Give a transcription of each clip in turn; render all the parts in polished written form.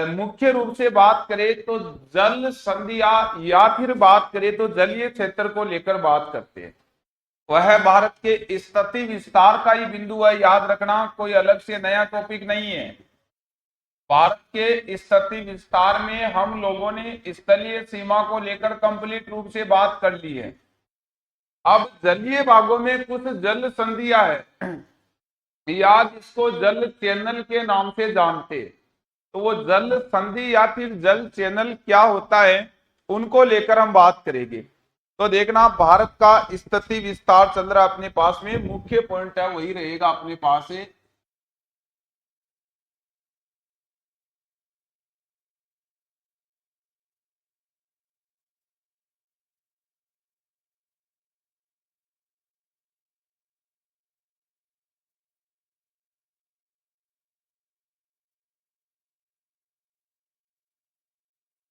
मुख्य रूप से बात करें तो जल संधि या फिर बात करें तो जलीय क्षेत्र को लेकर बात करते हैं। वह भारत के स्थिति विस्तार का ही बिंदु है, याद रखना, कोई अलग से नया टॉपिक नहीं है। भारत के स्थिति विस्तार में हम लोगों ने स्थलीय सीमा को लेकर कंप्लीट रूप से बात कर ली है। अब जलीय भागों में कुछ जल संधियां है या जिसको जल चैनल के नाम से जानते, तो वो जल संधि या फिर जल चैनल क्या होता है उनको लेकर हम बात करेंगे। तो देखना, भारत का स्थिति विस्तार चल रहा है अपने पास में, मुख्य पॉइंट है वही रहेगा अपने पास है।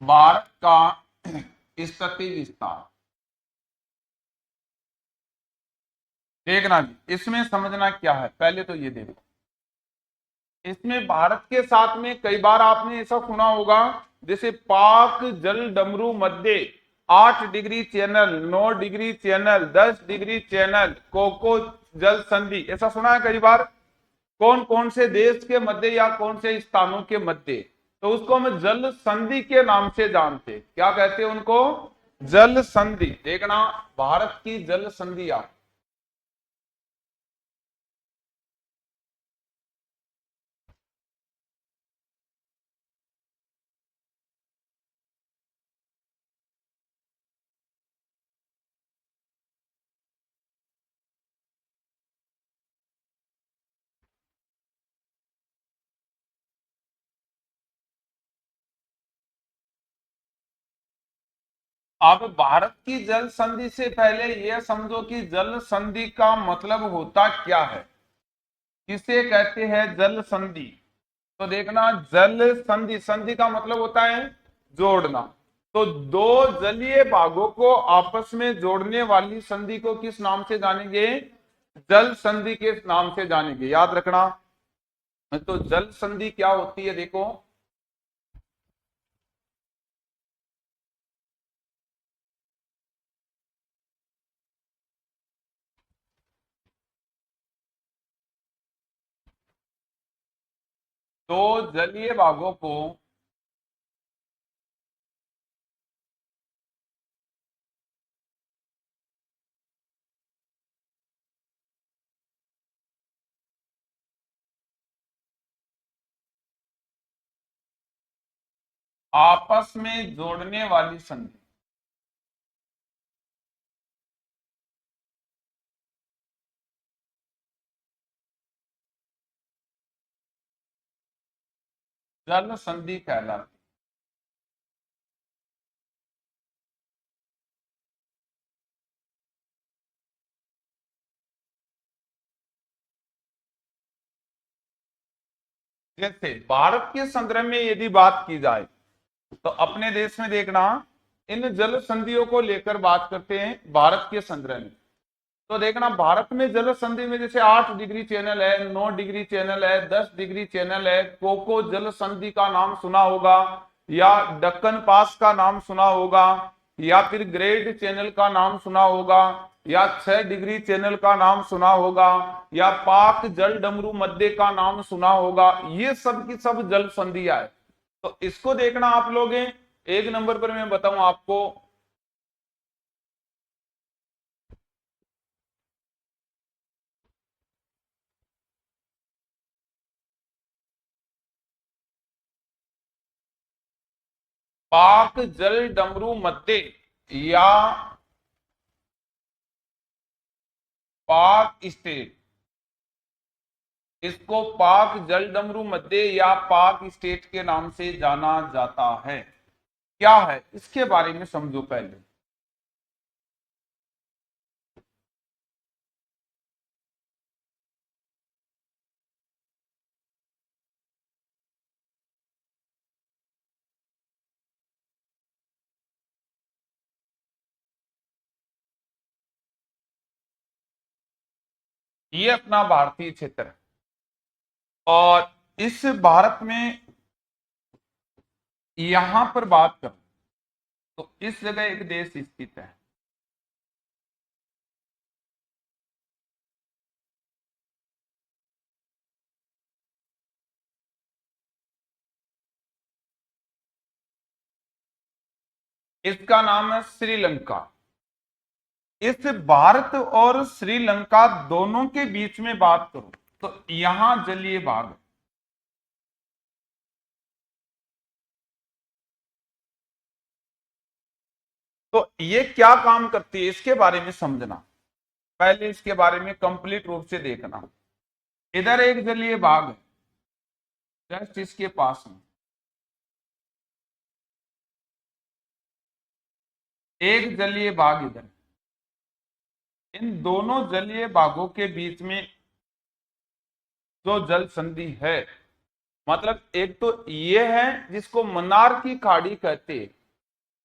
भारत का स्थिति विस्तार देखना जी, इसमें समझना क्या है पहले तो ये देखो। इसमें भारत के साथ में कई बार आपने ऐसा सुना होगा, जैसे पाक जल डमरू मध्य 8 degree channel, 9 degree channel, 10 degree channel, Coco जल संधि, ऐसा सुना है कई बार। कौन कौन से देश के मध्य या कौन से स्थानों के मध्य, तो उसको हम जल संधि के नाम से जानते। क्या कहते हैं उनको? जल संधि। देखना, भारत की जल संधियां अब भारत की जल संधि से पहले यह समझो कि जल संधि का मतलब होता क्या है, किसे कहते हैं जल संधि। तो देखना, जल संधि, संधि का मतलब होता है जोड़ना। तो दो जलीय भागों को आपस में जोड़ने वाली संधि को किस नाम से जानेंगे? जल संधि के नाम से जानेंगे, याद रखना। तो जल संधि क्या होती है देखो। दो जलीय भागों को आपस में जोड़ने वाली संधि, जल संधि कहलाती। जैसे भारत के संदर्भ में यदि बात की जाए तो अपने देश में देखना, इन जल संधियों को लेकर बात करते हैं भारत के संदर्भ में। तो देखना, भारत में जल संधि में जैसे 8 डिग्री चैनल है, 9 डिग्री चैनल है, 10 डिग्री चैनल है, कोको जल संधि का नाम सुना होगा, या डक्कन पास का नाम सुना होगा, या फिर ग्रेट चैनल का नाम सुना होगा, या 6 डिग्री चैनल का नाम सुना होगा, या पाक जल डमरू मध्य का नाम सुना होगा। ये सब की सब जल संधियां है। तो इसको देखना आप लोग, एक नंबर पर मैं बताऊं आपको, पाक जल डमरू मध्य या पाक स्टेट, इसको पाक जल डमरू मध्य या पाक स्टेट के नाम से जाना जाता है। क्या है इसके बारे में समझो पहले। ये अपना भारतीय क्षेत्र है, और इस भारत में यहां पर बात करूं तो इस जगह एक देश स्थित है। इसका नाम है श्रीलंका। इस भारत और श्रीलंका दोनों के बीच में बात करूं तो यहां जलीय बाग है। तो ये क्या काम करती है इसके बारे में समझना, पहले इसके बारे में कंप्लीट रूप से देखना। इधर एक जलीय बाग है जस्ट इसके पास में, एक जलीय बाग इधर। इन दोनों जलीय बागों के बीच में जो जल संधि है, मतलब एक तो ये है जिसको मन्नार की खाड़ी कहते हैं,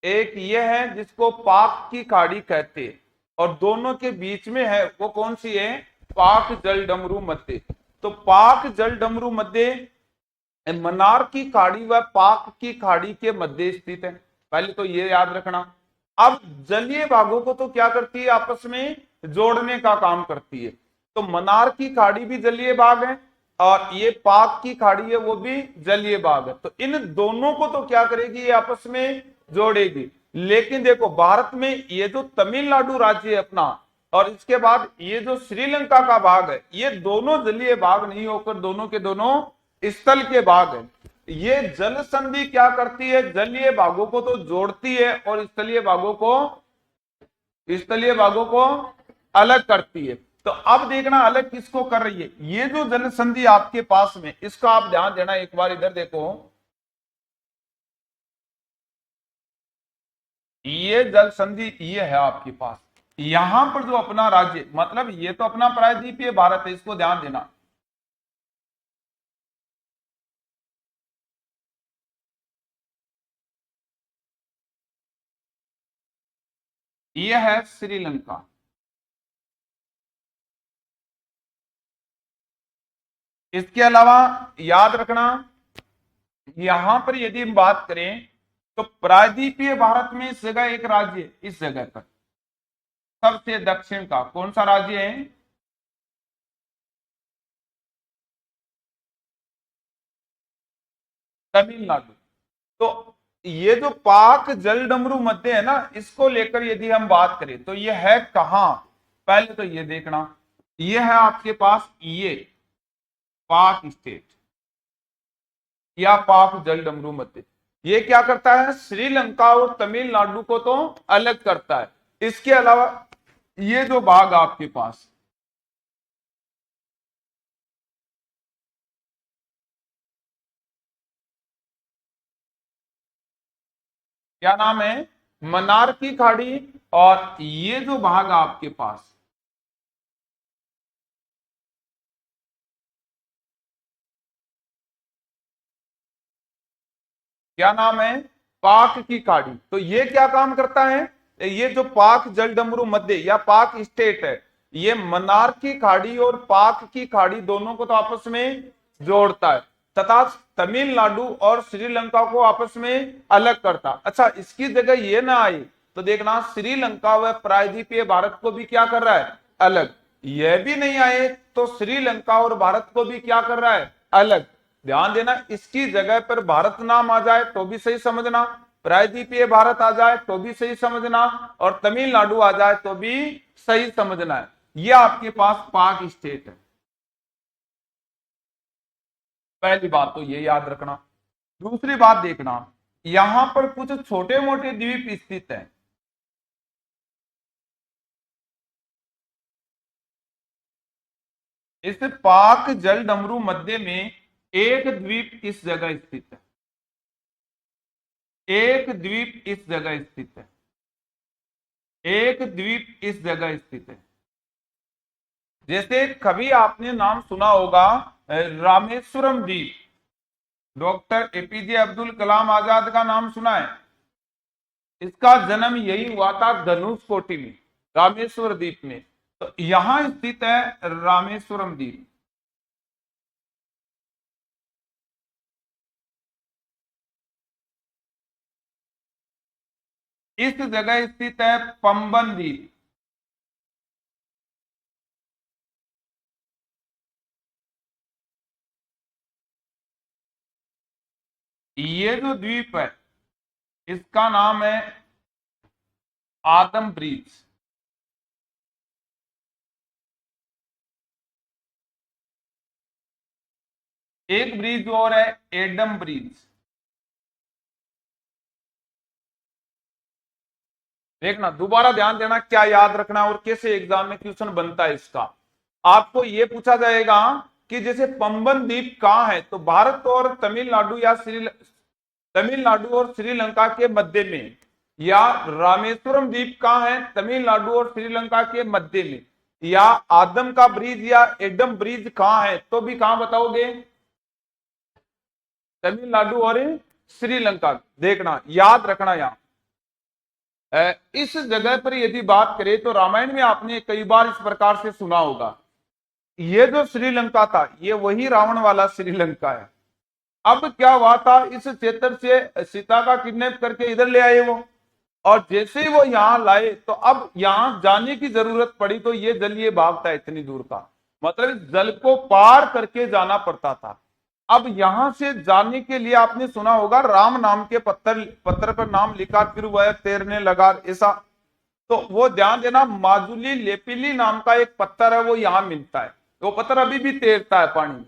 एक ये है जिसको पाक की खाड़ी कहते हैं, और दोनों के बीच में है वो कौन सी है, पाक जल डमरू मध्य। तो पाक जल डमरू मध्य मन्नार की खाड़ी व पाक की खाड़ी के मध्य स्थित है, पहले तो ये याद रखना। अब जलीय भागों को तो क्या करती है, आपस में जोड़ने का काम करती है। तो मन्नार की खाड़ी भी जलीय भाग है और ये पाक की खाड़ी है वो भी जलीय भाग है। तो इन दोनों को तो क्या करेगी, ये आपस में जोड़ेगी। लेकिन देखो भारत में ये जो तमिलनाडु राज्य है अपना, और इसके बाद ये जो श्रीलंका का भाग है, ये दोनों जलीय भाग नहीं होकर दोनों के दोनों स्थल के भाग है। ये जल संधि क्या करती है, जलीय भागों को तो जोड़ती है और स्थलीय भागों को अलग करती है। तो अब देखना अलग किसको कर रही है, ये जो जल संधि आपके पास में, इसका आप ध्यान देना। एक बार इधर देखो, ये जल संधि ये है आपके पास, यहां पर जो अपना राज्य, मतलब ये तो अपना प्रायद्वीपीय भारत है, इसको ध्यान देना। ये है श्रीलंका। इसके अलावा याद रखना, यहां पर यदि हम बात करें तो प्रायद्वीपीय भारत में इस जगह एक राज्य, इस जगह पर सबसे दक्षिण का कौन सा राज्य है, तमिलनाडु। तो ये जो पाक जल डमरू मध्य है ना, इसको लेकर यदि हम बात करें तो ये है कहां, पहले तो ये देखना, ये है आपके पास ये पाक स्टेट या पाक जल डमरू मध्य। ये क्या करता है, श्रीलंका और तमिलनाडु को तो अलग करता है। इसके अलावा ये जो भाग आपके पास, क्या नाम है, मन्नार की खाड़ी, और ये जो भाग आपके पास, क्या नाम है, पाक की खाड़ी। तो ये क्या काम करता है, ये जो पाक जल डमरू मध्य या पाक स्टेट है, ये मन्नार की खाड़ी और पाक की खाड़ी दोनों को तो आपस में जोड़ता है, तथा तमिलनाडु और श्रीलंका को आपस में अलग करता। अच्छा, इसकी जगह ये ना आई तो देखना श्रीलंका व प्रायद्वीपीय भारत को भी क्या कर रहा है, अलग। यह भी नहीं आए तो श्रीलंका और भारत को भी क्या कर रहा है, अलग। ध्यान देना, इसकी जगह पर भारत नाम आ जाए तो भी सही समझना, प्रायद्वीपीय भारत आ जाए तो भी सही समझना, और तमिलनाडु आ जाए तो भी सही समझना है। यह आपके पास पाक स्टेट है। पहली बात तो ये याद रखना। दूसरी बात देखना, यहां पर कुछ छोटे मोटे द्वीप स्थित हैं। इस पाक जल डमरू मध्य में एक द्वीप इस जगह स्थित है, एक द्वीप इस जगह स्थित है, एक द्वीप इस जगह स्थित है। जैसे कभी आपने नाम सुना होगा रामेश्वरम द्वीप, डॉक्टर एपीजे अब्दुल कलाम आजाद का नाम सुना है। इसका जन्म यही हुआ था धनुष कोटि में, रामेश्वर द्वीप में। तो यहां स्थित है रामेश्वरम द्वीप। इस जगह स्थित है पंबन द्वीप। ये जो द्वीप है इसका नाम है आदम ब्रिज। एक ब्रिज और है एडम ब्रिज। देखना, दोबारा ध्यान देना, क्या याद रखना और कैसे एग्जाम में क्वेश्चन बनता है इसका। आपको यह पूछा जाएगा कि जैसे पंबन द्वीप कहाँ है, तो भारत और तमिलनाडु या तमिलनाडु और श्रीलंका के मध्य में, या रामेश्वरम द्वीप कहाँ है, तमिलनाडु और श्रीलंका के मध्य में, या आदम का ब्रिज या एडम ब्रिज कहाँ है, तो भी कहां बताओगे, तमिलनाडु और श्रीलंका। देखना, याद रखना यहां इस जगह पर यदि बात करें तो रामायण में आपने कई बार इस प्रकार से सुना होगा। ये जो श्रीलंका था ये वही रावण वाला श्रीलंका है। अब क्या हुआ था, इस क्षेत्र से सीता का किडनैप करके इधर ले आए वो, और जैसे ही वो यहां लाए तो अब यहां जाने की जरूरत पड़ी, तो ये जल ये भाग था इतनी दूर का, मतलब इस जल को पार करके जाना पड़ता था। अब यहां से जाने के लिए आपने सुना होगा राम नाम के पत्थर पत्थर पर नाम लिखा, फिर वह तैरने लगा, ऐसा। तो वो ध्यान देना, माजुली लेपिली नाम का एक पत्थर है वो यहां मिलता है। वो पत्थर अभी भी तैरता है पानी में,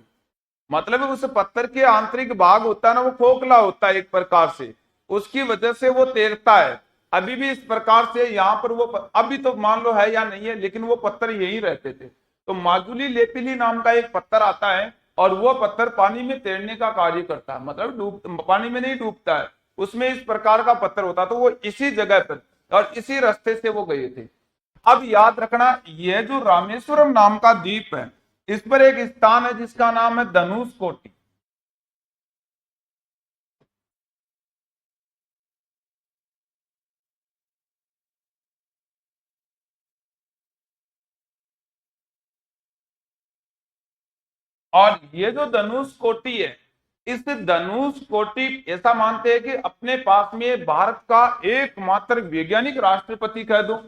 मतलब उस पत्थर के आंतरिक भाग होता है ना, वो खोखला होता है एक प्रकार से, उसकी वजह से वो तैरता है। अभी भी इस प्रकार से यहाँ पर वो अभी तो मान लो है या नहीं है, लेकिन वो पत्थर यही रहते थे। तो माजुली लेपिली नाम का एक पत्थर आता है, और वो पत्थर पानी में तैरने का कार्य करता है, मतलब डूब पानी में नहीं डूबता है, उसमें इस प्रकार का पत्थर होता है। तो वो इसी जगह पर और इसी रास्ते से वो गए थे। अब याद रखना, यह जो रामेश्वरम नाम का द्वीप है, इस पर एक स्थान है जिसका नाम है धनुष कोटी। और ये जो धनुष कोटी है, इस धनुष कोटि ऐसा मानते हैं कि अपने पास में भारत का एकमात्र वैज्ञानिक राष्ट्रपति कह दो,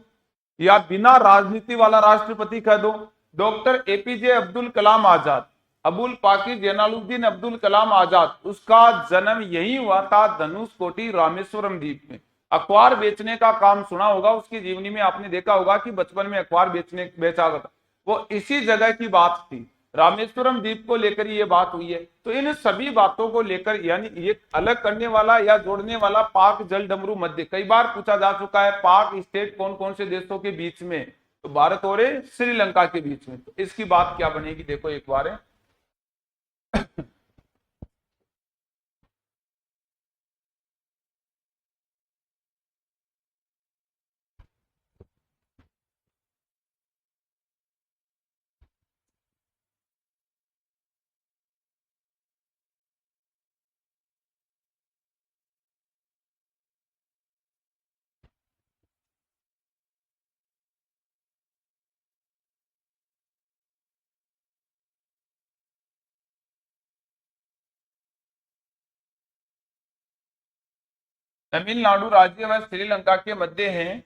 या बिना राजनीति वाला राष्ट्रपति कह दो, डॉक्टर एपीजे अब्दुल कलाम आजाद, अबुल पाकिर जैनालुद्दीन अब्दुल कलाम आजाद, उसका जन्म यही हुआ था धनुष कोटी रामेश्वरम द्वीप में। अखबार बेचने का काम सुना होगा, उसकी जीवनी में आपने देखा होगा कि बचपन में अखबार बेचा था, वो इसी जगह की बात थी। रामेश्वरम द्वीप को लेकर ये बात हुई है। तो इन सभी बातों को लेकर, यानी ये अलग करने वाला या जोड़ने वाला पाक जल डमरू मध्य, कई बार पूछा जा चुका है। पाक स्टेट कौन कौन से देशों के बीच में, तो भारत और श्रीलंका के बीच में। तो इसकी बात क्या बनेगी, देखो एक बार है। तमिलनाडु राज्य व श्रीलंका के मध्य है।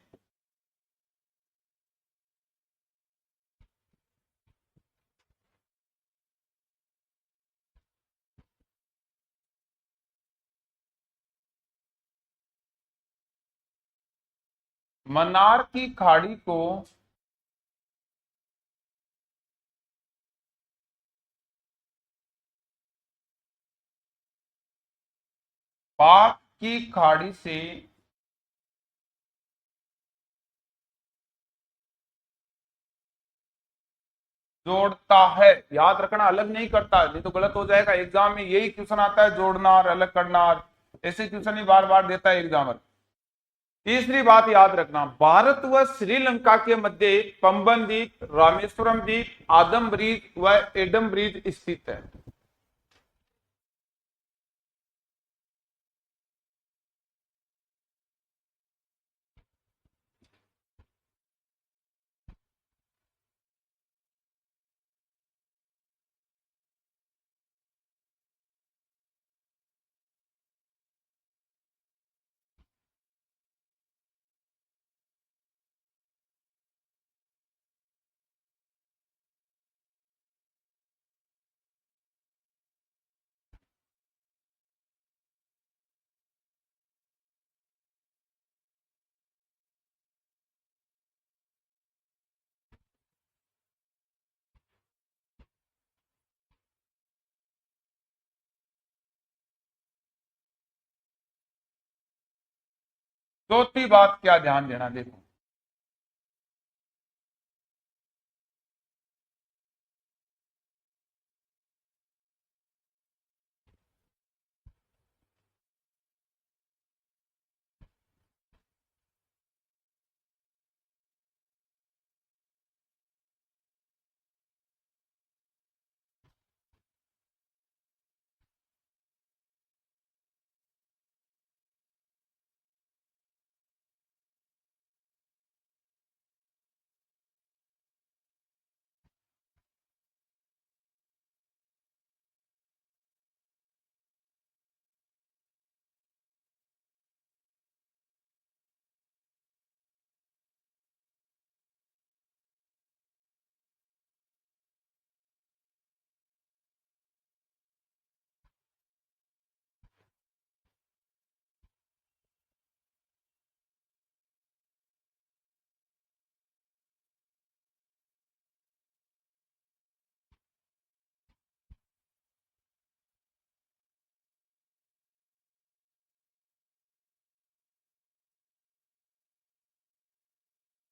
मन्नार की खाड़ी को पाक की खाड़ी से जोड़ता है। याद रखना, अलग नहीं करता, नहीं तो गलत हो जाएगा। एग्जाम में यही क्वेश्चन आता है, जोड़ना और अलग करना, और ऐसे क्वेश्चन ही बार बार देता है एग्जामर। तीसरी बात याद रखना, भारत व श्रीलंका के मध्य पंबन द्वीप, रामेश्वरम द्वीप, आदम ब्रिज व एडम ब्रिज स्थित है। चौथी बात क्या ध्यान देना, देखो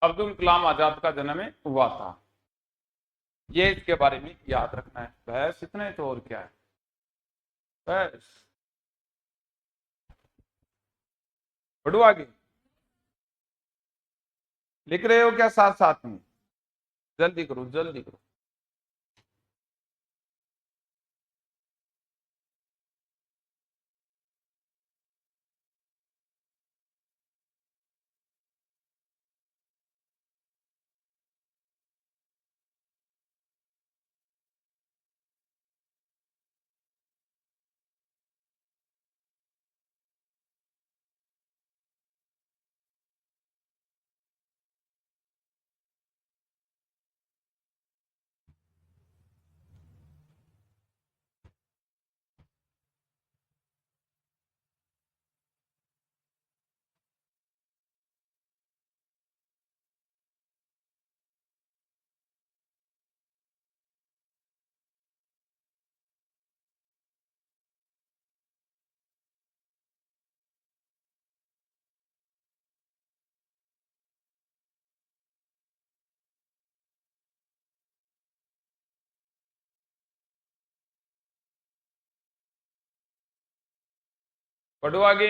अब्दुल कलाम आजाद का जन्म हुआ था, ये इसके बारे में याद रखना है। बस इतना ही, तो और क्या है बस। बढ़ो आगे, लिख रहे हो क्या साथ साथ में? जल्दी करो जल्दी करो। बढ़ो आगे।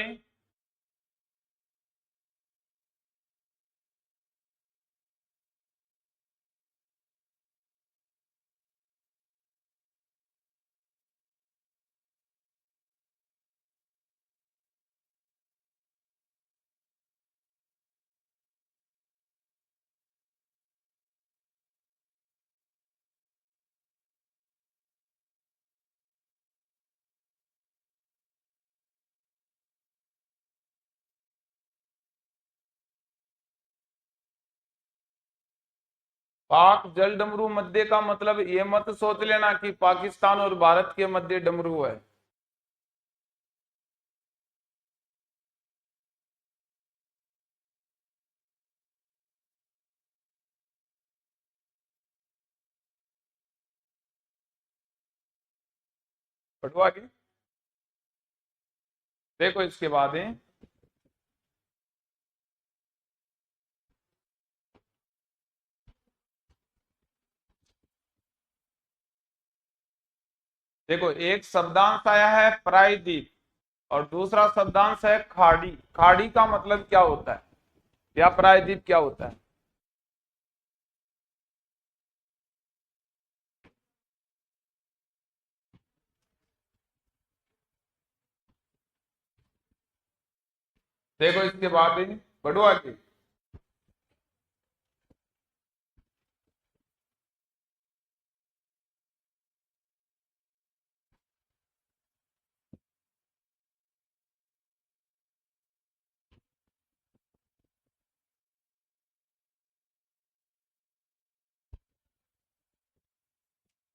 पाक जल डमरू मध्य का मतलब ये मत सोच लेना कि पाकिस्तान और भारत के मध्य डमरू है। बढ़ो आगे, देखो इसके बाद है, देखो एक शब्दांश आया है प्रायद्वीप और दूसरा शब्दांश है खाड़ी। खाड़ी का मतलब क्या होता है या प्रायद्वीप क्या होता है? देखो इसके बाद है, बढ़ो आगे।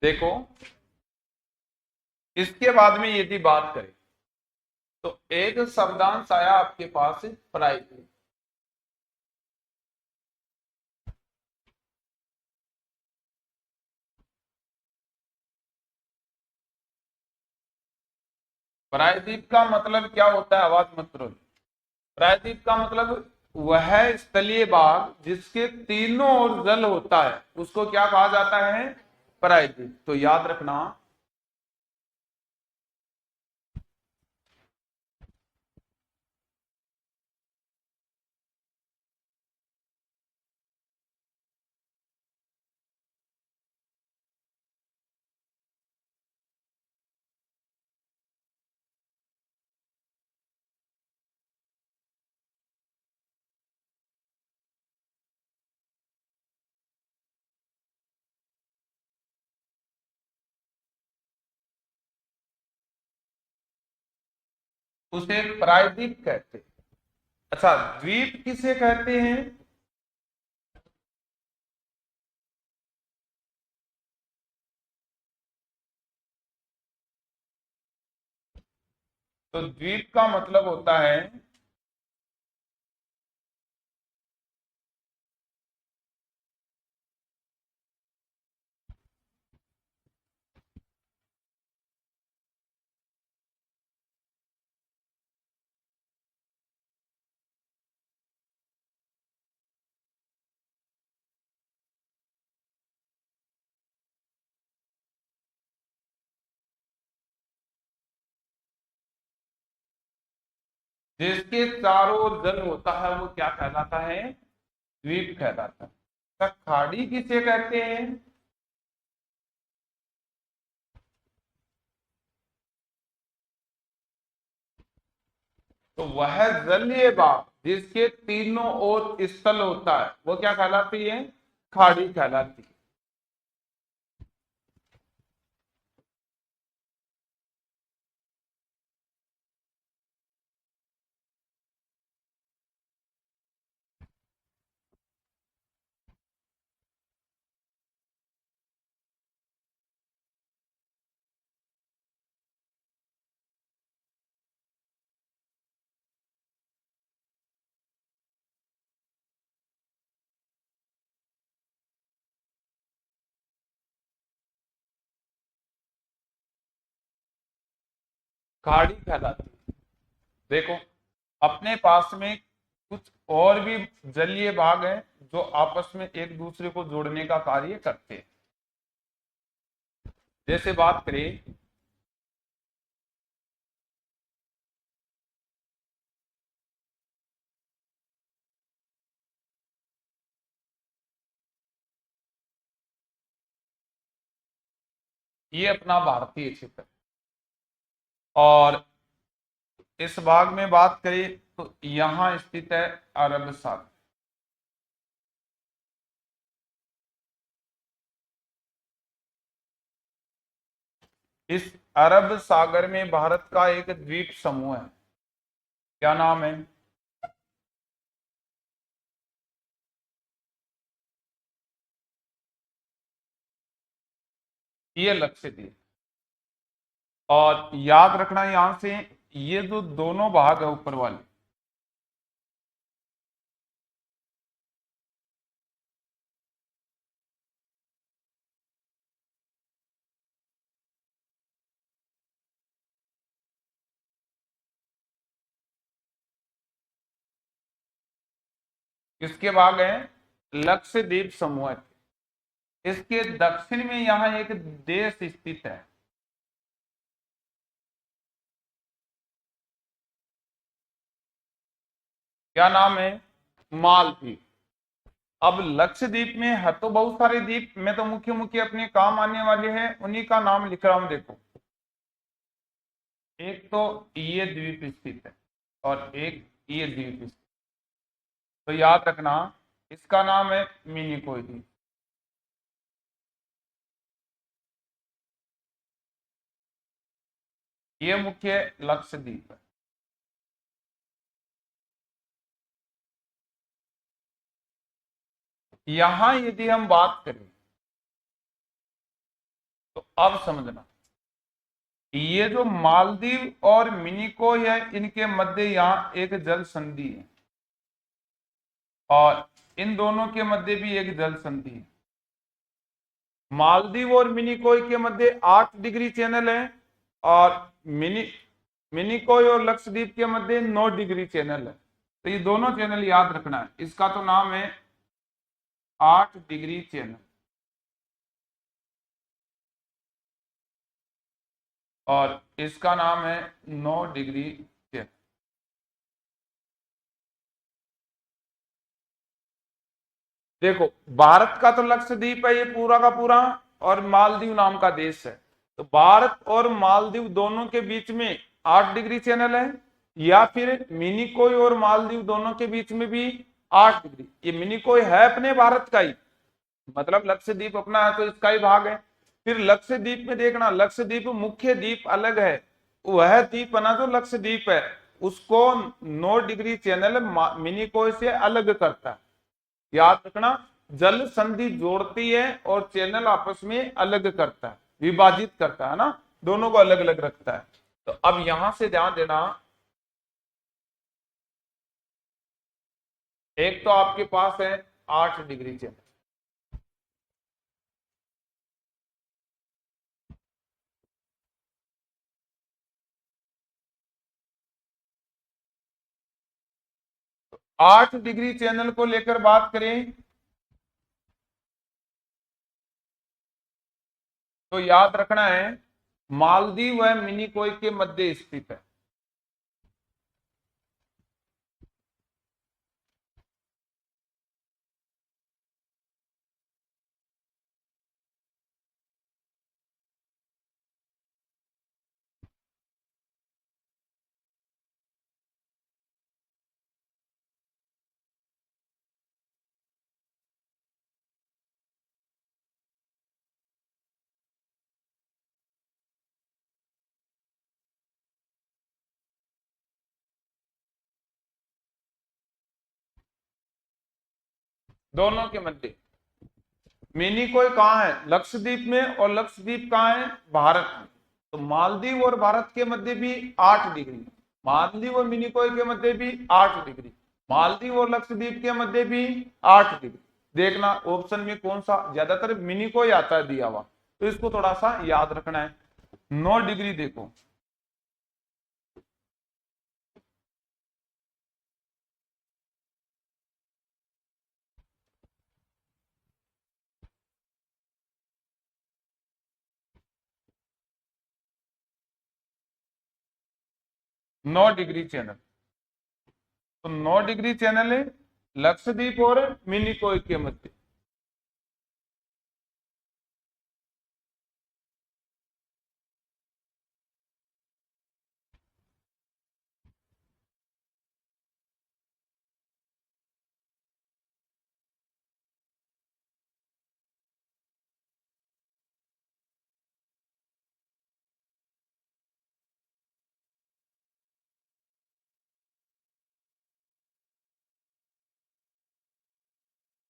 देखो इसके बाद में यदि बात करें तो एक शब्दांश आया आपके पास प्रायद्वीप। प्रायद्वीप का मतलब क्या होता है? आवाज मत करो। प्रायद्वीप का मतलब वह स्थलीय भाग जिसके तीनों ओर जल होता है उसको क्या कहा जाता है? प्रायद्वीप। तो याद रखना, उसे प्रायद्वीप कहते हैं। अच्छा, द्वीप किसे कहते हैं? तो द्वीप का मतलब होता है जिसके चारों ओर जल होता है वो क्या कहलाता है? द्वीप कहलाता है। तो खाड़ी किसे कहते हैं? तो वह जलीय भाग जिसके तीनों ओर स्थल होता है वो क्या कहलाती है? खाड़ी कहलाती है। खाड़ी कहलाती है। देखो, अपने पास में कुछ और भी जलीय भाग हैं जो आपस में एक दूसरे को जोड़ने का कार्य करते हैं। जैसे बात करें, ये अपना भारतीय क्षेत्र, और इस भाग में बात करें तो यहां स्थित है अरब सागर। इस अरब सागर में भारत का एक द्वीप समूह है। क्या नाम है? ये लक्षद्वीप। और याद रखना यहां से, ये जो दोनों भाग है ऊपर वाले, किसके भाग हैं? लक्षद्वीप समूह के। इसके दक्षिण में यहां एक देश स्थित है। क्या नाम है? मालदीव। अब लक्षद्वीप में है तो बहुत सारे द्वीप, में तो मुख्य मुख्य अपने काम आने वाले हैं, उन्हीं का नाम लिख रहा हूं। देखो, एक तो ये द्वीप स्थित है और एक ये द्वीप स्थित। तो याद रखना, इसका नाम है मिनिकोय द्वीप। ये मुख्य लक्षद्वीप है। यहां यदि हम बात करें तो अब समझना, ये जो मालदीव और मिनिकोय है इनके मध्य यहाँ एक जल संधि है, और इन दोनों के मध्य भी एक जल संधि है। मालदीव और मिनिकोय के मध्य 8 डिग्री चैनल है, और मिनिकोय और लक्षद्वीप के मध्य 9 डिग्री चैनल है। तो ये दोनों चैनल याद रखना है। इसका तो नाम है 8 डिग्री चैनल और इसका नाम है 9 डिग्री चैनल। देखो, भारत का तो लक्षद्वीप है ये पूरा का पूरा, और मालदीव नाम का देश है। तो भारत और मालदीव दोनों के बीच में 8 डिग्री चैनल है, या फिर मिनिकोय और मालदीव दोनों के बीच में भी 8 डिग्री। ये मिनिकोय है अपने भारत का ही, मतलब लक्षद्वीप अपना है तो इसका ही भाग है। फिर लक्षद्वीप में देखना, लक्षद्वीप मुख्य द्वीप अलग है, वह द्वीप बना जो लक्षद्वीप है उसको 9 डिग्री चैनल मिनिकोय से अलग करता है। याद रखना, जल संधि जोड़ती है और चैनल आपस में अलग करता है, विभाजित करता है ना, दोनों को अलग अलग रखता है। तो अब यहां से ध्यान देना, एक तो आपके पास है 8 डिग्री चैनल, तो 8 डिग्री चैनल को लेकर बात करें तो याद रखना है मालदीव व मिनिकोय के मध्य स्थित है। दोनों के मध्य मिनिकोय कहाँ है? लक्षद्वीप में, और लक्षद्वीप कहाँ है? भारत में। तो मालदीव और भारत के मध्य भी 8 डिग्री, मालदीव और मिनिकोय के मध्य भी 8 डिग्री, मालदीव और लक्षद्वीप के मध्य भी 8 डिग्री। देखना ऑप्शन में कौन सा, ज्यादातर मिनिकोय आता है दिया हुआ, तो इसको थोड़ा सा याद रखना है। 9 डिग्री देखो, नौ डिग्री चैनल, तो 9 डिग्री चैनल है लक्षद्वीप और मिनिकोय के मध्य।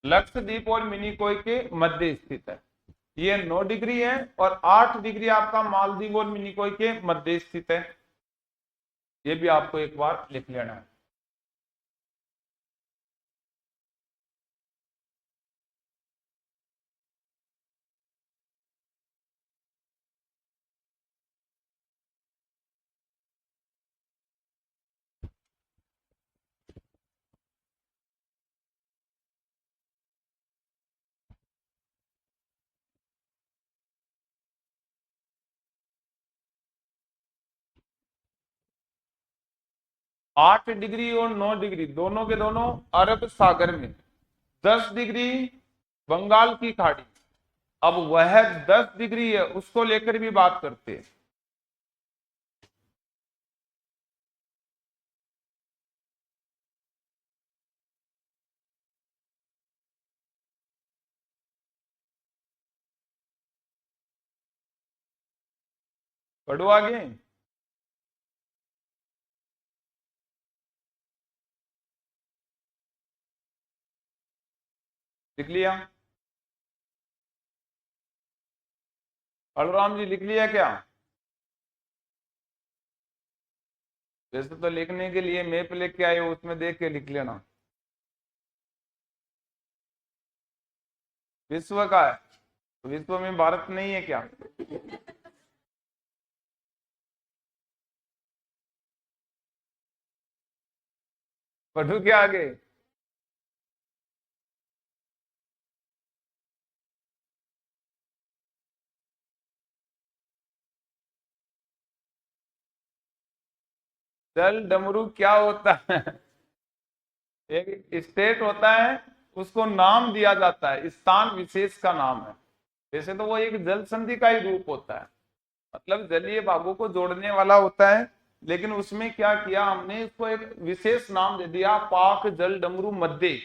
लक्षद्वीप और मिनिकोय के मध्य स्थित है। ये 9 डिग्री है और 8 डिग्री आपका मालदीव और मिनिकोय के मध्य स्थित है। ये भी आपको एक बार लिख लेना है। 8 डिग्री और 9 डिग्री दोनों के दोनों अरब सागर में, 10 डिग्री बंगाल की खाड़ी। अब वह 10 डिग्री है उसको लेकर भी बात करते हैं। पढ़ो आगे। लिख लिया? बलराम जी लिख लिया क्या? वैसे तो लिखने के लिए मैप लेके आए हो, उसमें देख के लिख लेना। विश्व का है, विश्व में भारत नहीं है क्या? पढ़ू क्या आगे? जल डमरू क्या होता है? एक स्टेट होता है, उसको नाम दिया जाता है, स्थान विशेष का नाम है। वैसे तो वो एक जल संधि का ही रूप होता है, मतलब जलीय भागों को जोड़ने वाला होता है। लेकिन उसमें क्या किया हमने, इसको एक विशेष नाम दे दिया, पाक जल डमरू मध्य।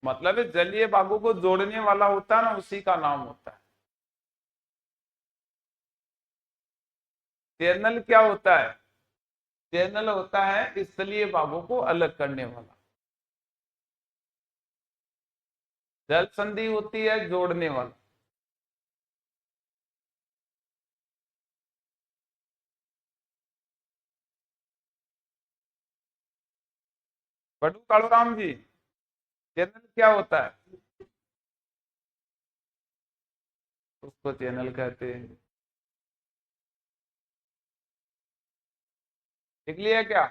मतलब है जलीय भागों को जोड़ने वाला होता है ना, उसी का नाम होता है। चैनल क्या होता है? चैनल होता है स्थलीय भागों को अलग करने वाला। जल संधि होती है जोड़ने वाला। बटू कालूराम जी, चैनल क्या होता है? उसको चैनल कहते हैं। लिख लिया क्या?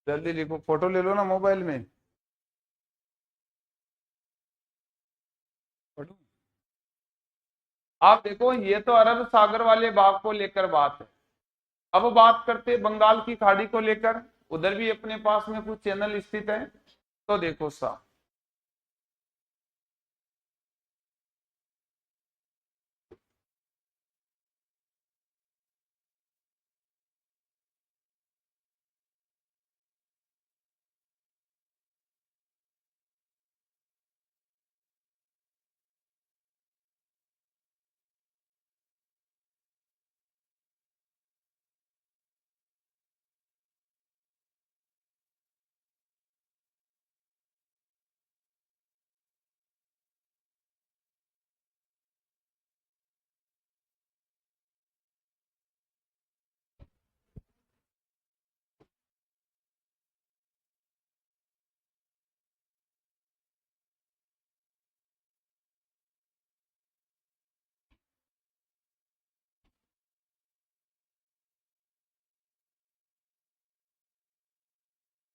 जल्दी लिखो, फोटो ले लो ना मोबाइल में। फोटो। आप देखो, ये तो अरब सागर वाले भाग को लेकर बात है। अब बात करते बंगाल की खाड़ी को लेकर। उधर भी अपने पास में कुछ चैनल स्थित है। तो देखो सा,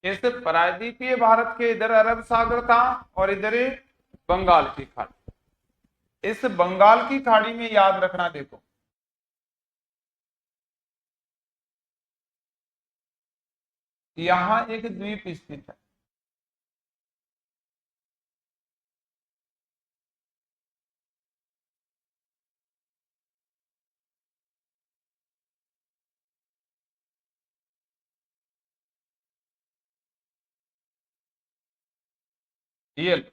इस प्रायद्वीपीय भारत के इधर अरब सागर था, और इधर बंगाल की खाड़ी। इस बंगाल की खाड़ी में याद रखना, देखो यहां एक द्वीप स्थित है। ये लो।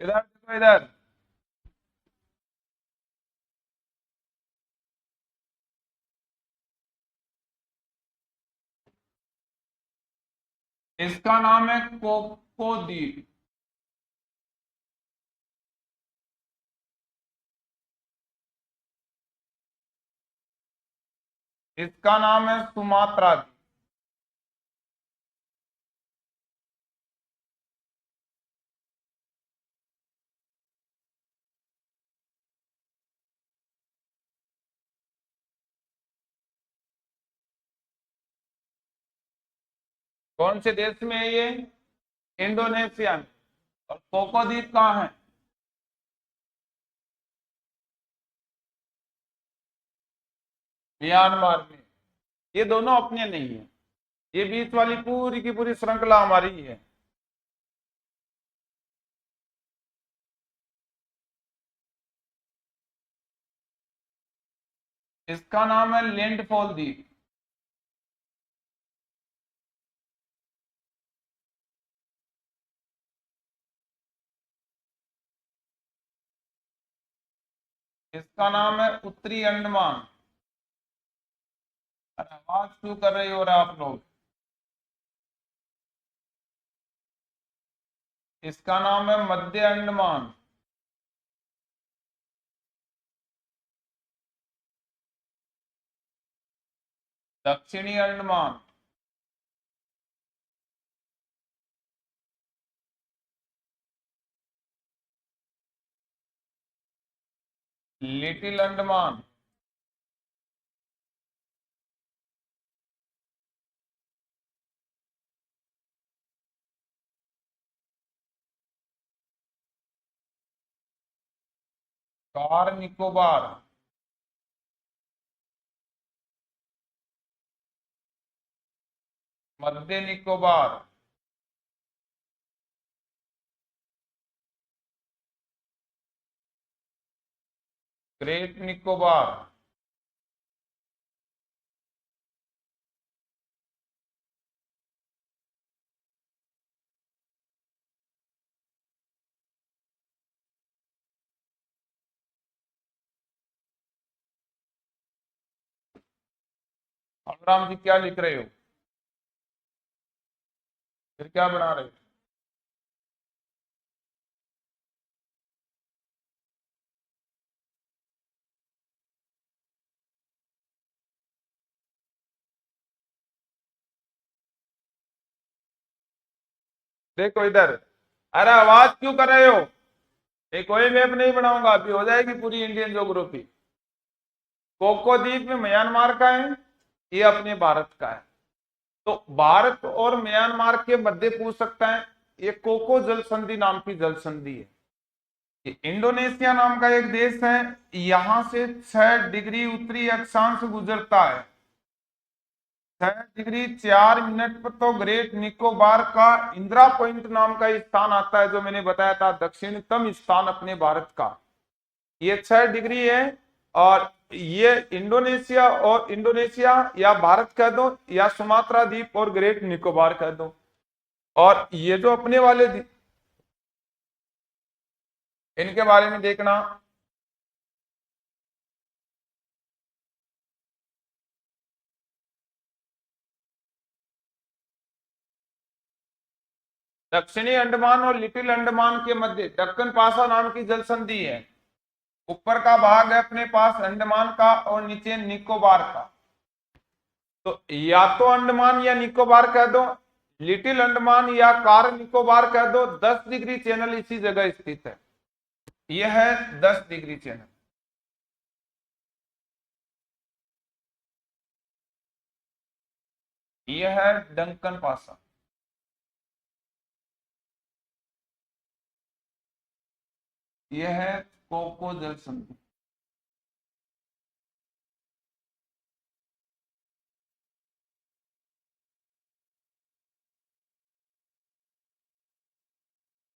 इधर देखो, इधर। इसका नाम है कोको द्वीप। इसका नाम है सुमात्रा द्वीप। कौन से देश में है ये? इंडोनेशिया में। और कोको द्वीप कहाँ है? म्यांमार में। ये दोनों अपने नहीं है, ये बीच वाली पूरी की पूरी श्रृंखला हमारी ही है। इसका नाम है लैंडफॉल द्वीप। इसका नाम है उत्तरी अंडमान। अरे आवाज क्यों कर रही हो रहा आप लोग? इसका नाम है मध्य अंडमान। दक्षिणी अंडमान। लिटिल अंडमान। कार निकोबार। मध्य निकोबार। ग्रेट निकोबार। बलराम जी क्या लिख रहे हो? फिर क्या बना रहे हो? देखो इधर। अरे आवाज क्यों कर रहे हो? ये कोई मैप नहीं बनाऊंगा, अभी हो जाएगी पूरी इंडियन ज्योग्राफी। कोको द्वीप में म्यांमार का है, ये अपने भारत का है। तो भारत और म्यांमार के मध्य पूछ सकता है। ये कोको जल संधि नाम की जल संधि है। ये इंडोनेशिया नाम का एक देश है, यहां से 6 डिग्री उत्तरी अक्षांश गुजरता है। 6 डिग्री 4 मिनट पर तो ग्रेट निकोबार का इंदिरा पॉइंट नाम का स्थान आता है, जो मैंने बताया था दक्षिणतम स्थान अपने भारत का। ये 6 डिग्री है। और ये इंडोनेशिया या भारत कह दो, या सुमात्रा द्वीप और ग्रेट निकोबार कह दो। और ये जो अपने वाले इनके बारे में देखना। दक्षिणी अंडमान और लिटिल अंडमान के मध्य दक्कन पासा नाम की जल संधि है। ऊपर का भाग है अपने पास अंडमान का और नीचे निकोबार का। तो या तो अंडमान या निकोबार कह दो, लिटिल अंडमान या कार निकोबार कह दो। 10 डिग्री चैनल इसी जगह स्थित है। यह है 10 डिग्री चैनल। यह है डंकन पासा। यह है कोको जल संधि।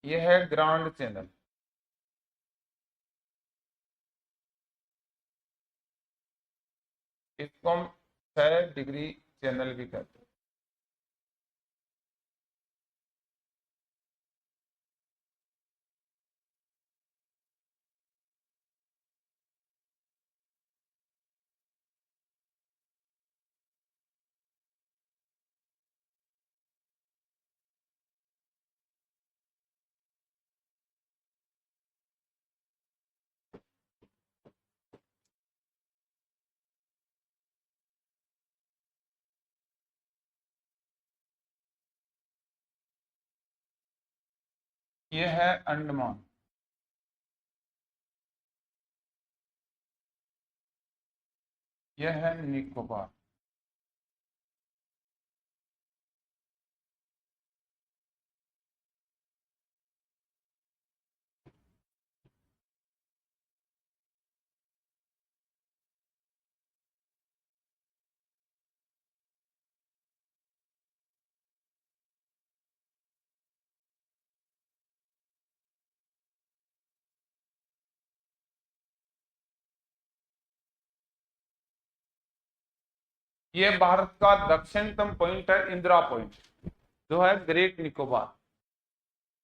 यह है ग्रांड चैनल। इसको हम 6 डिग्री चैनल भी कहते हैं। यह है अंडमान। यह है निकोबार। यह भारत का दक्षिणतम पॉइंट है, इंदिरा पॉइंट, जो है ग्रेट निकोबार।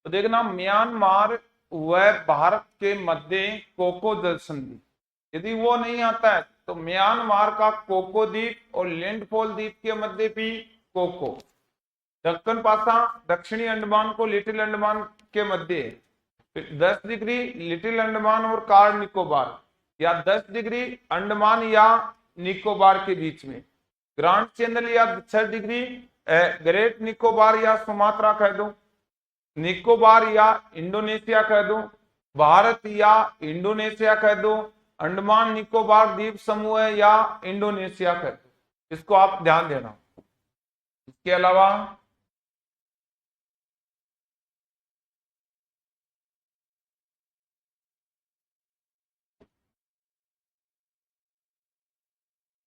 तो देखना म्यांमार व भारत के मध्य कोको जल संधि। यदि वो नहीं आता है तो म्यांमार का कोको द्वीप और लैंडफॉल द्वीप के मध्य भी कोको। दक्कन पासा दक्षिणी अंडमान को लिटिल अंडमान के मध्य, 10 डिग्री लिटिल अंडमान और कार निकोबार, या 10 डिग्री अंडमान या निकोबार के बीच में। ग्रांड चैनल या 6 डिग्री ग्रेट निकोबार या सुमात्रा कह दो, निकोबार या इंडोनेशिया कह दो, भारत या इंडोनेशिया कह दो, अंडमान निकोबार द्वीप समूह या इंडोनेशिया कह दो। इसको आप ध्यान देना। इसके अलावा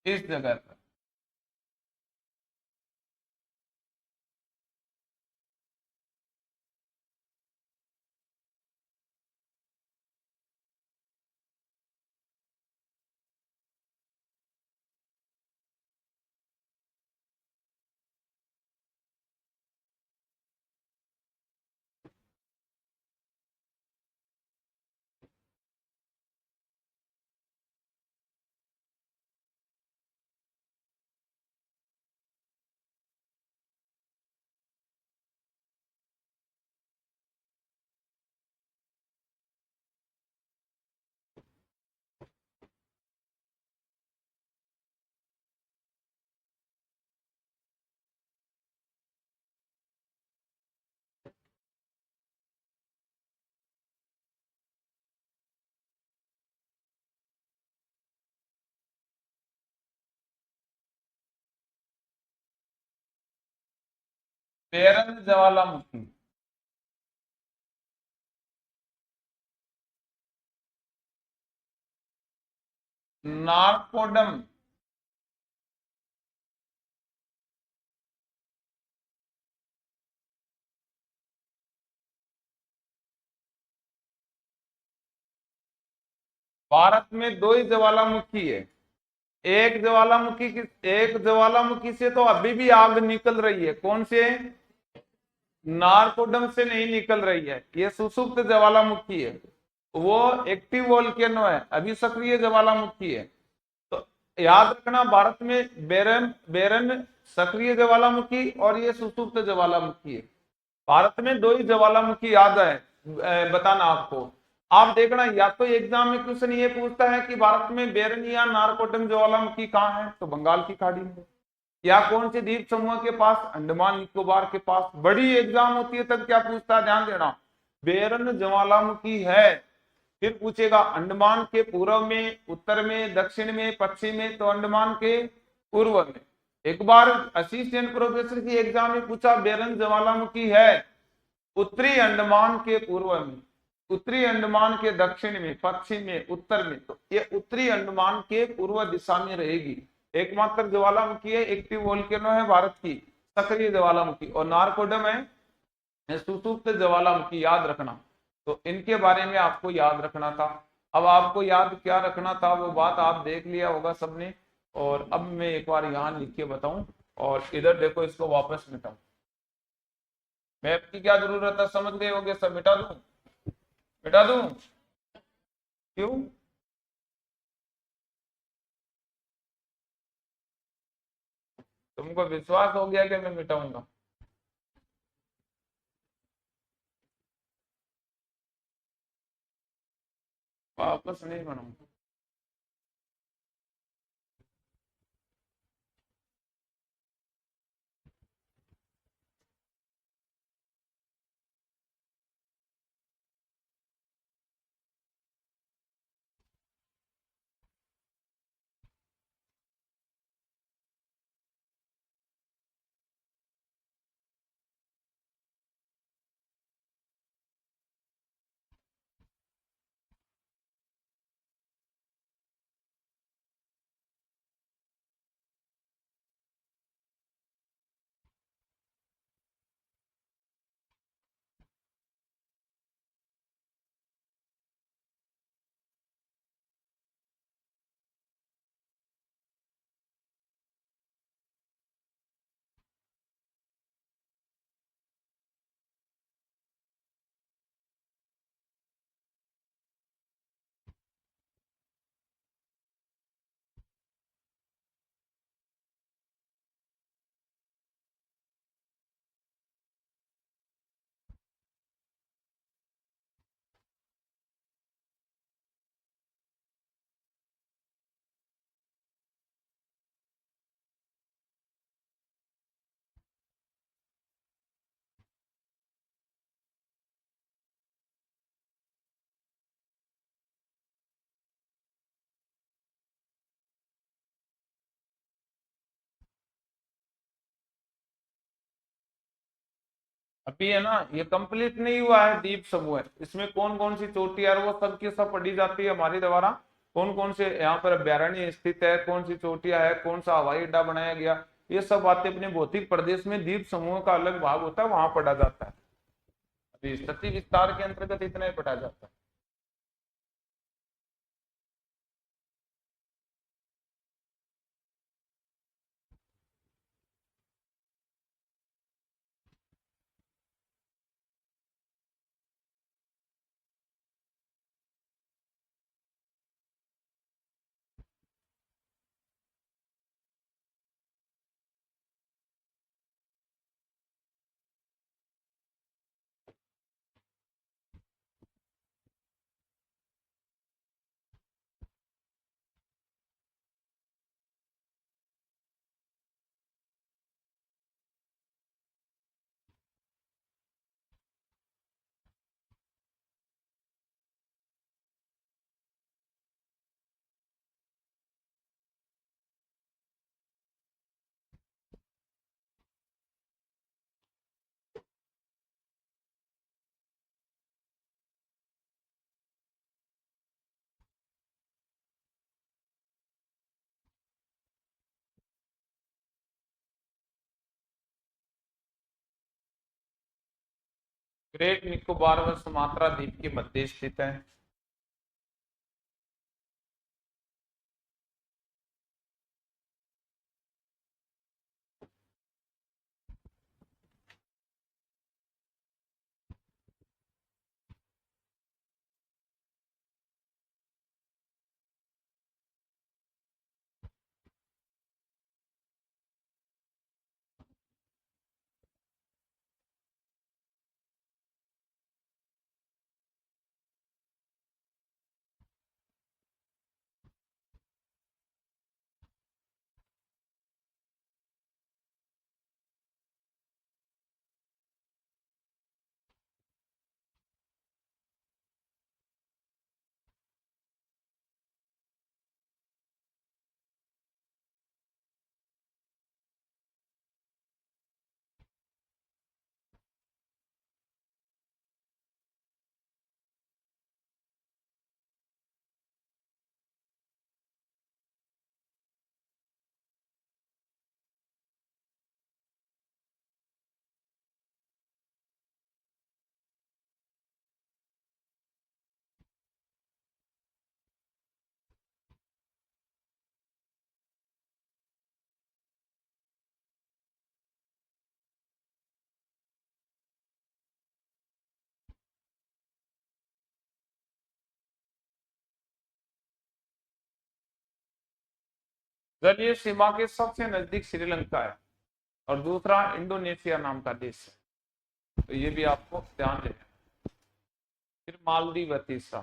इस जगह पर पेरन ज्वालामुखी, नारकोडम, भारत में दो ही ज्वालामुखी है। एक ज्वालामुखी से तो अभी भी आग निकल रही है। कौन से? नारकोडम से नहीं निकल रही है, ये सुसुप्त ज्वालामुखी है। वो एक्टिव वोल्केनो है, अभी सक्रिय ज्वालामुखी है। तो याद रखना, भारत में बेरन बेरन सक्रिय ज्वालामुखी और ये सुसुप्त ज्वालामुखी है। भारत में दो ही ज्वालामुखी याद है, बताना आपको। आप देखना, या तो एग्जाम में क्वेश्चन ये पूछता है कि भारत में बेरन या नारकोटम ज्वालामुखी कहाँ है, तो बंगाल की खाड़ी में। या कौन से द्वीप समूह के पास, अंडमान निकोबार के पास। बड़ी एग्जाम होती है तब क्या पूछता है, ध्यान देना, बेरन ज्वालामुखी है। फिर पूछेगा अंडमान के पूर्व में, उत्तर में, दक्षिण में, पश्चिम में, तो अंडमान के पूर्व में। एक बार असिस्टेंट प्रोफेसर की एग्जाम में पूछा बेरन ज्वालामुखी है उत्तरी अंडमान के पूर्व में, उत्तरी अंडमान के दक्षिण में, पश्चिम में, उत्तर में, तो ये उत्तरी अंडमान के पूर्व दिशा में रहेगी। एकमात्र ज्वालामुखी है, एक्टिव वोल्केनो है भारत की, सक्रिय ज्वालामुखी, और नारकोडम है सुसुप्त ज्वालामुखी, याद रखना। तो इनके बारे में आपको याद रखना था। अब आपको याद क्या रखना था वो बात आप देख लिया होगा सबने। और अब मैं एक बार यहाँ लिख के बताऊं, और इधर देखो, इसको वापस मिटाऊं। मैप की क्या जरूरत है, समझ गए होगे सब। मिटा दूं? मिटा दूं? क्यों? तुमको विश्वास हो गया कि मैं मिटाऊंगा? वापस नहीं बनाऊंगा। अभी है ना, ये कंप्लीट नहीं हुआ है द्वीप समूह है, इसमें कौन कौन सी चोटी है वो सब की सब पढ़ी जाती है हमारे द्वारा। कौन कौन से यहाँ पर अभ्यारण्य स्थित है, कौन सी चोटियां है, कौन सा हवाई अड्डा बनाया गया, ये सब बातें अपने भौतिक प्रदेश में द्वीप समूह का अलग भाग होता है, वहां पढ़ा जाता है। अभी स्थिति विस्तार के अंतर्गत इतना ही पढ़ा जाता है। ग्रेट निकोबार व सुमात्रा द्वीप के मध्य स्थित है। जलीय सीमा के सबसे नजदीक श्रीलंका है और दूसरा इंडोनेशिया नाम का देश है, तो ये भी आपको ध्यान देना। फिर मालदीव है तीसरा।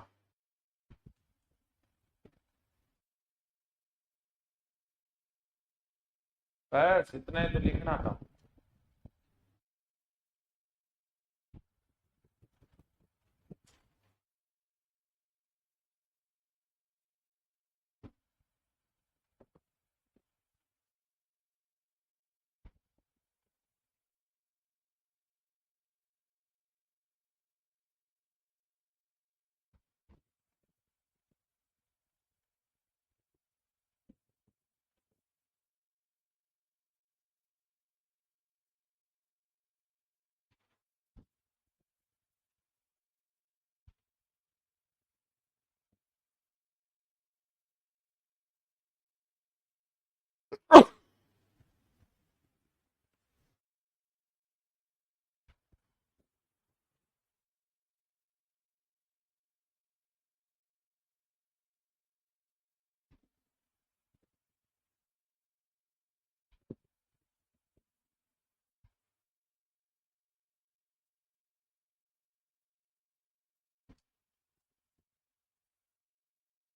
बस इतना ही तो लिखना था।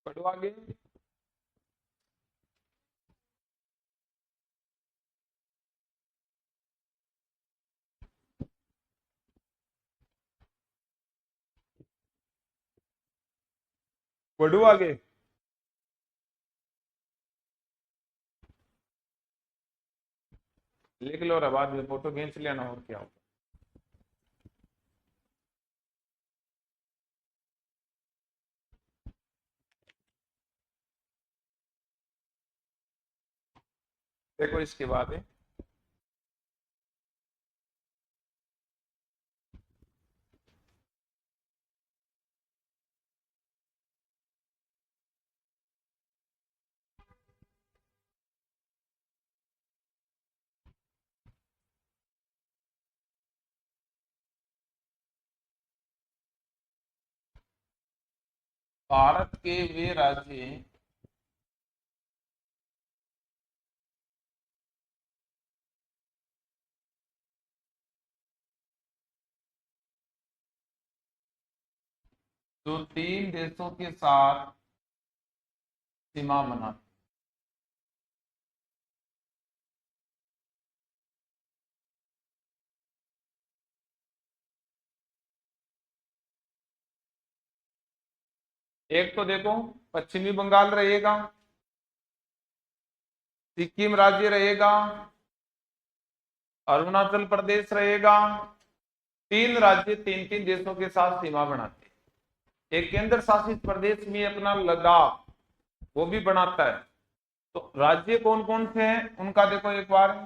पढ़ो आगे। पढ़ो आगे। लिख लो और बाद में फोटो खींच लेना, और क्या होगा। देखो इसके बाद है भारत के वे राज्य जो तीन देशों के साथ सीमा बनाते। एक तो देखो पश्चिमी बंगाल रहेगा, सिक्किम राज्य रहेगा, अरुणाचल प्रदेश रहेगा। तीन राज्य तीन तीन देशों के साथ सीमा बनाते हैं। एक केंद्र शासित प्रदेश में अपना लद्दाख वो भी बनाता है। तो राज्य कौन कौन से हैं उनका देखो एक बार।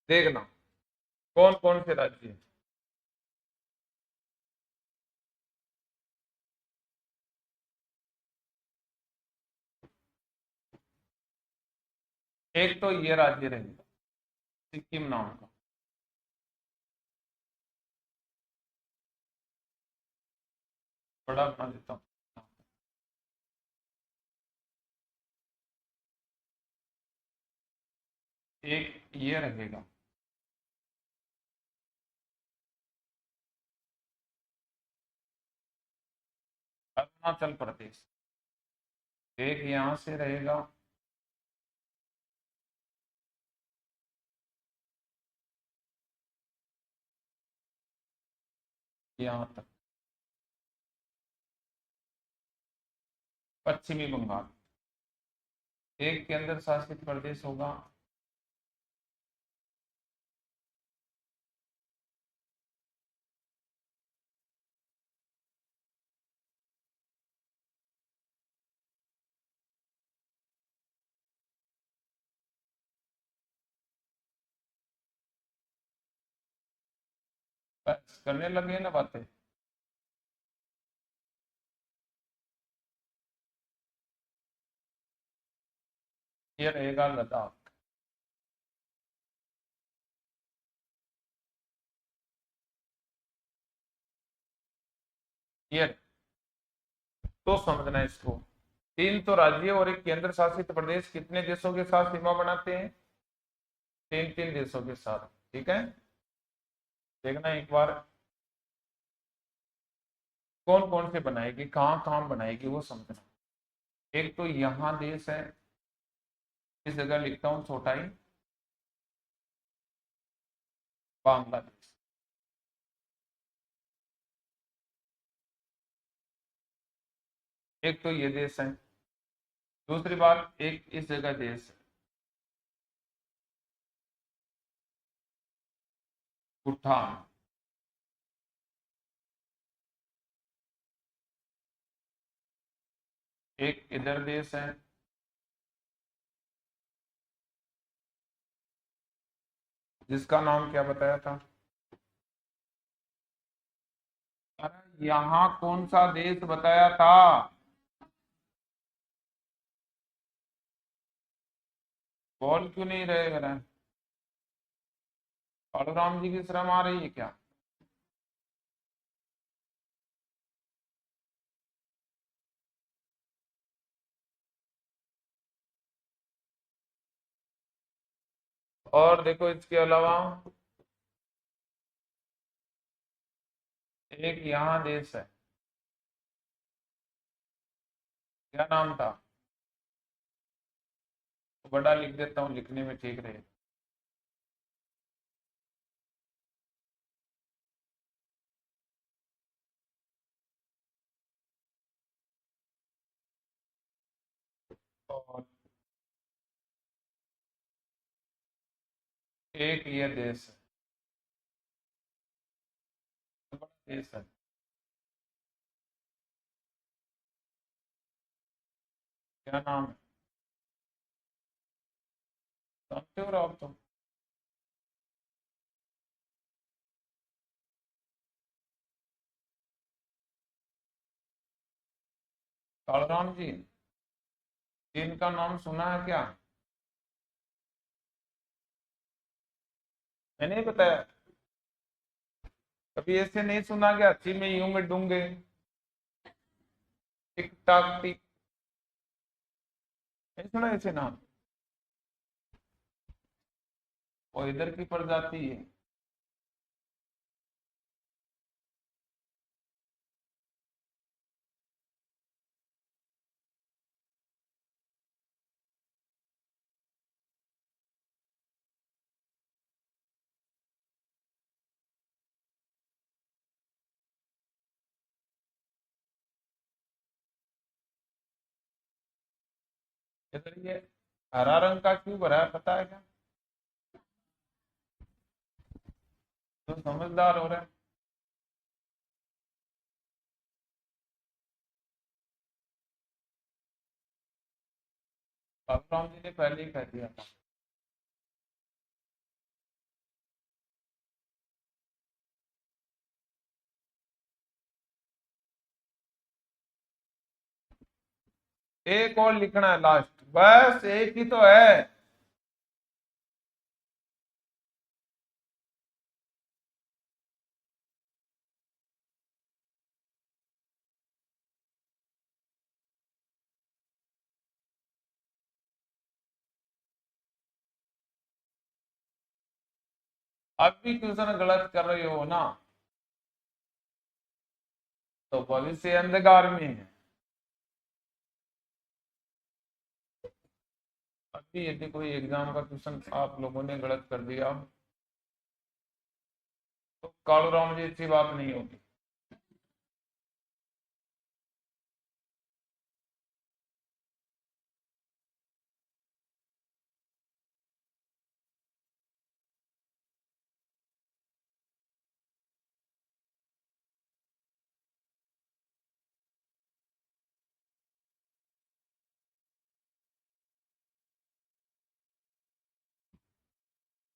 देखना कौन कौन से राज्य हैं। एक तो ये राज्य रहेगा सिक्किम नाम का। बड़ा बना देता हूँ। एक ये रहेगा अरुणाचल प्रदेश। एक यहां से रहेगा यहां तक पश्चिमी बंगाल। एक केंद्र शासित प्रदेश होगा बस करने लगे ना बातें। ये रहेगा लद्दाख। ये तो समझना है इसको। तीन तो राज्य और एक केंद्र शासित प्रदेश कितने देशों के साथ सीमा बनाते हैं? तीन तीन देशों के साथ। ठीक है, देखना एक बार कौन कौन से बनाएगी, कहाँ कहाँ बनाएगी वो समझना। एक तो यहाँ देश है, इस जगह लिखता हूँ छोटा ही, बांग्लादेश। एक तो ये देश है। दूसरी बात एक इस जगह देश है, भूटान। एक इधर देश है, जिसका नाम क्या बताया था? अरे यहाँ कौन सा देश बताया था? बोल क्यों नहीं रहे मेरा? बलराम जी की शर्म आ रही है क्या? और देखो इसके अलावा एक यहाँ देश है, क्या नाम था, बड़ा लिख देता हूँ, लिखने में ठीक रहे। और एक ये देश है, बड़ा देश है, क्या नाम है, जानते हो आप तो। कालराम जी, इनका नाम सुना है क्या? मैंने ही बताया, कभी ऐसे नहीं सुना क्या, ची में यूं में डूंगे, टिक टाक टिक, नहीं सुना ऐसे नाम? वो इधर की प्रजाति है। इधर ये हरा रंग का क्यों भरा है पता है क्या? तो समझदार हो रहे हैं। कालराम जी ने पहले ही कह दिया था। एक और लिखना है लास्ट, बस एक ही तो है। अब भी क्वेश्चन गलत कर रहे हो ना, तो भविष्य अंधकार में है। अभी यदि कोई एग्जाम का क्वेश्चन आप लोगों ने गलत कर दिया तो कालूराम जी अच्छी बात नहीं होगी।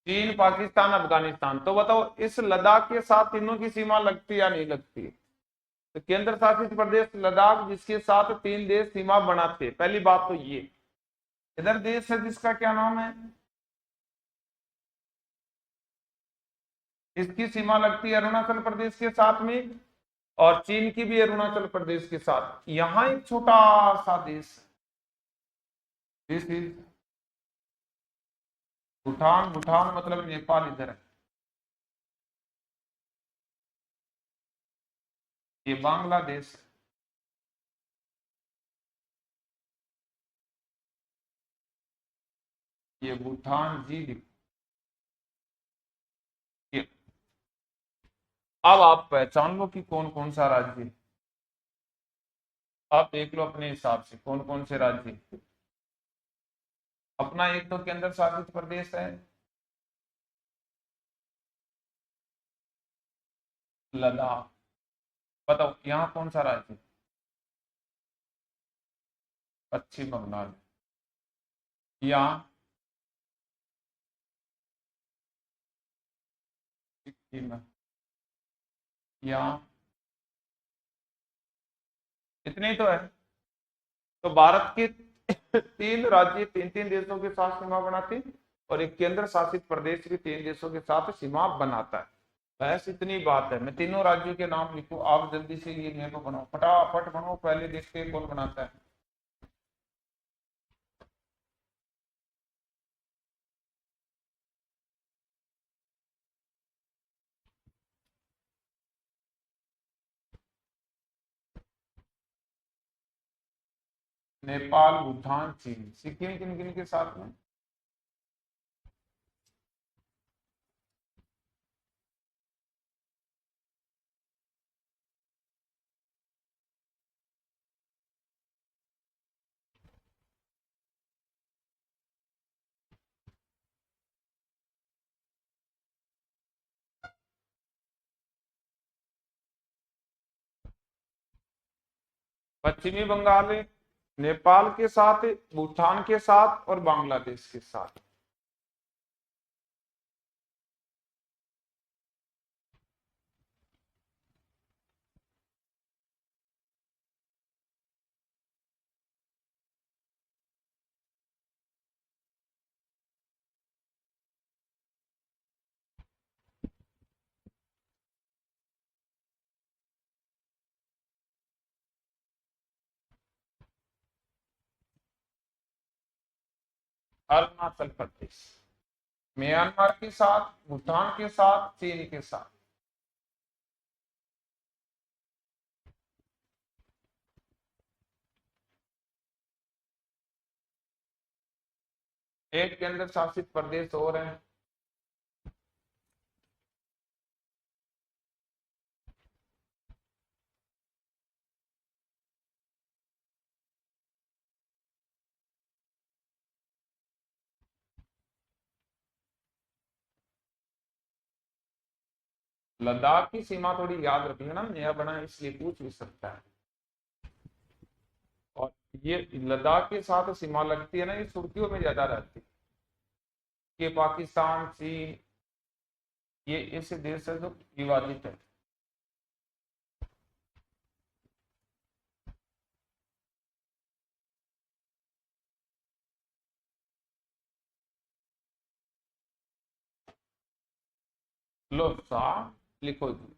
3 पाकिस्तान अफगानिस्तान, तो बताओ इस लद्दाख के साथ तीनों की सीमा लगती या नहीं लगती? तो केंद्र शासित प्रदेश लद्दाख जिसके साथ 3 देश सीमा बनाते, पहली बात तो ये। इधर देश है जिसका क्या नाम है, इसकी सीमा लगती है अरुणाचल प्रदेश के साथ में, और चीन की भी अरुणाचल प्रदेश के साथ। यहां एक छोटा सा देश है, दिस इज भूटान। भूटान मतलब नेपाल इधर है, ये बांग्लादेश है। ये भूटान जी ये। अब आप पहचान लो कि कौन कौन सा राज्य है, आप देख लो अपने हिसाब से कौन कौन से राज्य हैं। अपना एक तो केंद्र शासित प्रदेश है लद्दाख, बताओ यहाँ कौन सा राज्य है? पश्चिम बंगाल। यहाँ सिक्किम है। यहाँ इतने ही तो है। तो भारत के 3 राज्य 3 3 देशों के साथ सीमा बनाते, और एक केंद्र शासित प्रदेश भी 3 देशों के साथ सीमा बनाता है। बस इतनी बात है। मैं तीनों राज्यों के नाम लिखूं, आप जल्दी से ये मैप बनाओ, फटाफट बनाओ, पहले देखते हैं कौन बनाता है। नेपाल, भूटान, चीन। सिक्किम किन किन के साथ में? पश्चिमी बंगाल नेपाल के साथ, भूटान के साथ और बांग्लादेश के साथ। अरुणाचल प्रदेश। म्यांमार के साथ, भूटान के साथ, चीन के साथ। एक केंद्र शासित प्रदेश और है। लद्दाख की सीमा थोड़ी याद रखिए ना, नया बना इसलिए पूछ भी सकता है। और ये लद्दाख के साथ सीमा लगती है ना, ये सुर्खियों में ज्यादा रहती है कि पाकिस्तान, चीन, ये ऐसे देश है जो विवादित है। लो सा लिखो जी।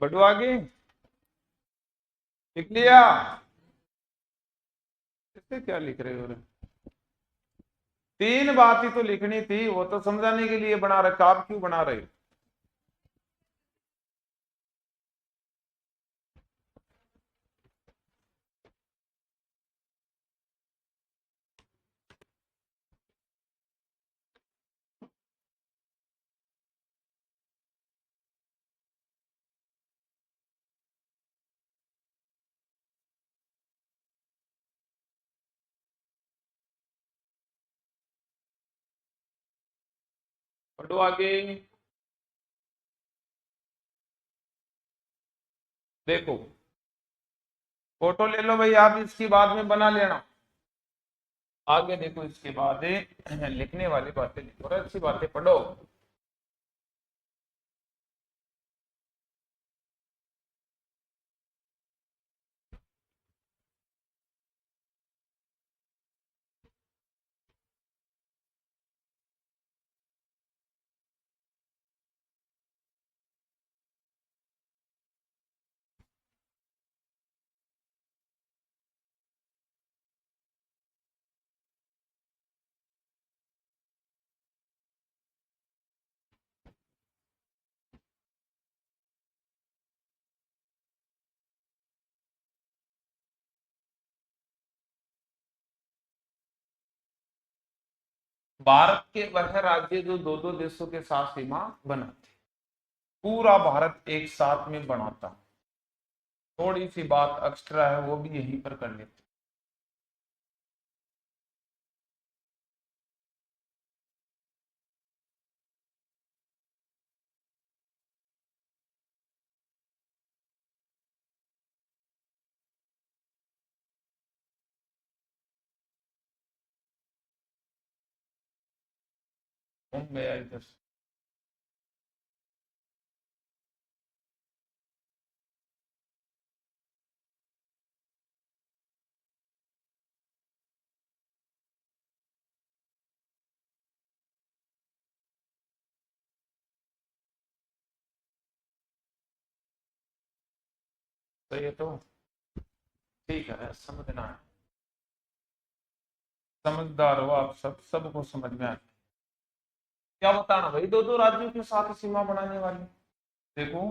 बढ़ो आगे। लिख लिया? इससे क्या लिख रहे हो रे? तीन बात ही तो लिखनी थी, वो तो समझाने के लिए बना रखा, आप क्यों बना रहे हो? बढ़ो आगे। देखो, फोटो ले लो भाई, आप इसकी बाद में बना लेना। आगे देखो, इसके बाद लिखने वाली बातें लिखो और अच्छी बातें पढ़ो। भारत के वह राज्य जो दो दो देशों के साथ सीमा बनाते, पूरा भारत एक साथ में बनाता। थोड़ी सी बात एक्स्ट्रा है, वो भी यहीं पर कर लेते। घूम गया इधर से। तो ये तो ठीक है, समझना है। समझदार हो आप, सब सबको समझ में आए। क्या बताना भाई, दो दो राज्यों के साथ सीमा बनाने वाली। देखो,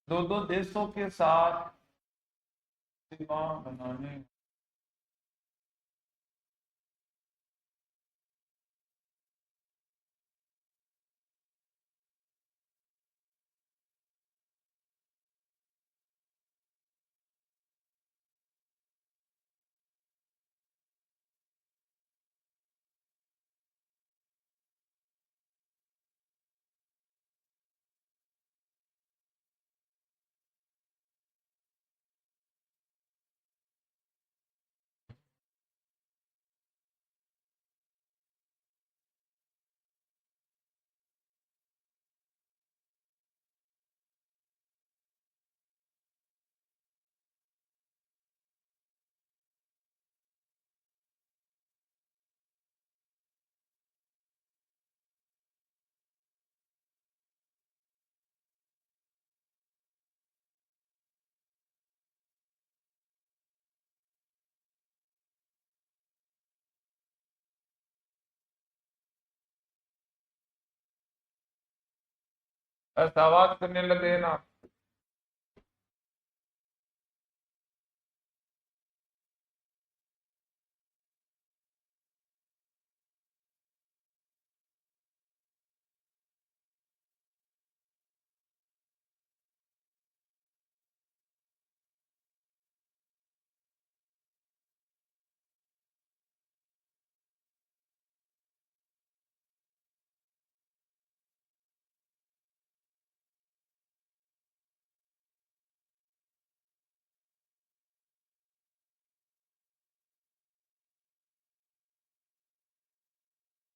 दो दो देशों के साथ सीमा बनाने। ऐसा आवाज करने लगे ना।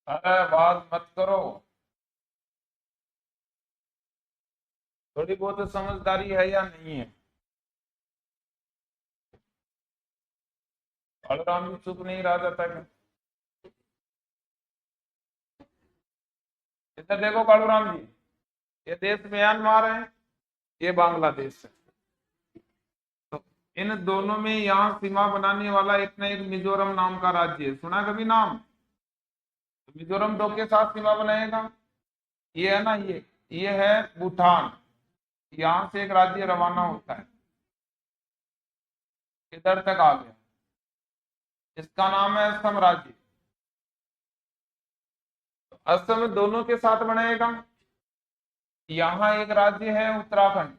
अरे आवाज मत करो। थोड़ी बहुत समझदारी है या नहीं है? बलराम भी चुप नहीं रहा जाता क्या? इधर देखो कालूराम जी, ये देश म्यांमार है, ये बांग्लादेश है। तो इन दोनों में यहाँ सीमा बनाने वाला इतना एक मिजोरम नाम का राज्य है, सुना कभी नाम? तो मिजोरम दो के साथ सीमा बनाएगा। ये है ना, ये है भूटान। यहाँ से एक राज्य रवाना होता है, इधर तक आ गया। इसका नाम है असम राज्य। तो असम दोनों के साथ बनाएगा। यहाँ एक राज्य है उत्तराखंड,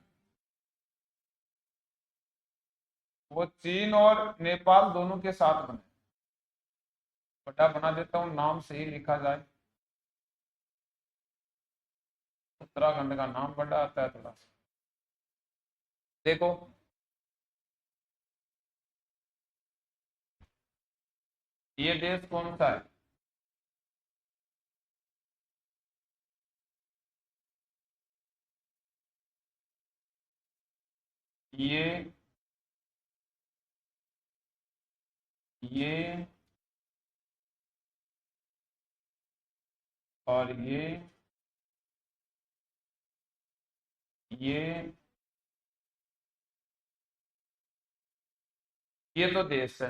वो चीन और नेपाल दोनों के साथ बने। बटा बना देता हूँ, नाम सही लिखा जाए। उत्तराखंड का नाम बड़ा आता है थोड़ा सा। देखो, ये देश कौन सा है? ये ये और ये ये तो देश है।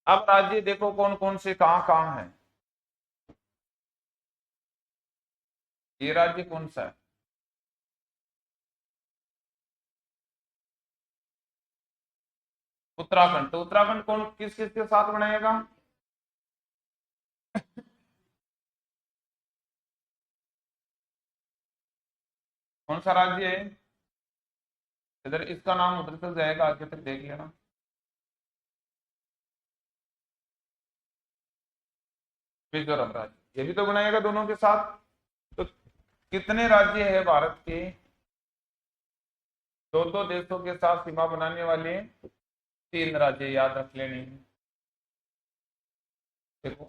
अब राज्य देखो कौन कौन से कहाँ कहाँ है। ये राज्य कौन सा है? उत्तराखंड। तो उत्तराखंड कौन किस किस के साथ बनाएगा? कौन सा राज्य है? इधर इसका नाम उधर तक जाएगा, आगे तक देख लेना। मिजोरम राज्य, ये भी तो बनाएगा दोनों के साथ। तो कितने राज्य है भारत के दो दो देशों के साथ सीमा बनाने वाले? 3 राज्य, याद रख लेनी। देखो,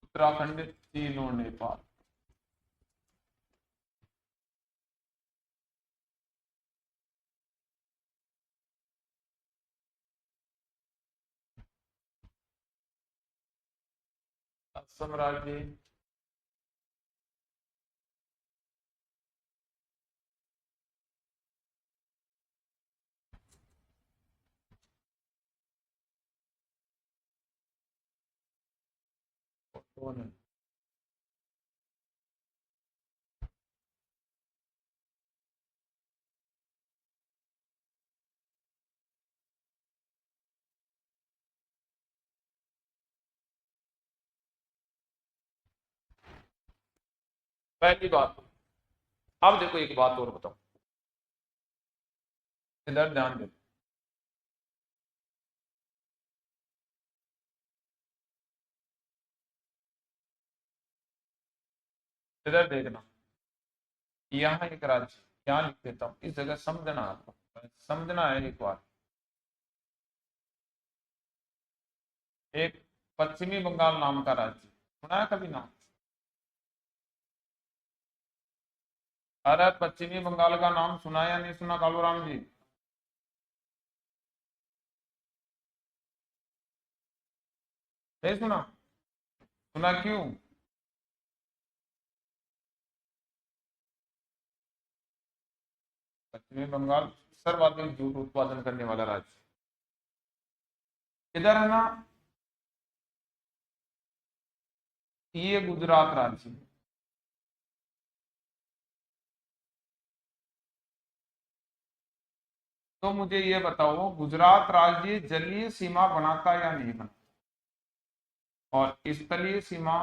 उत्तराखंड, चीन और नेपाल। असम राज्य, कौन है? पहली बात। अब देखो एक बात और बताओ, इधर ध्यान दे। इधर देखना, यहाँ एक राज्य, यहाँ लिख देता हूँ, इस जगह समझना आपको, समझना है एक बार। एक पश्चिमी बंगाल नाम का राज्य, सुना है कभी नाम? अरे पश्चिमी बंगाल का नाम सुना या नहीं सुना कालूराम जी? नहीं सुना? सुना क्यों? पश्चिमी बंगाल सर्वाधिक जूट उत्पादन करने वाला राज्य। इधर है ना, ये गुजरात राज्य। तो मुझे ये बताओ, गुजरात राज्य जलीय सीमा बनाता या नहीं बना? और स्थलीय सीमा?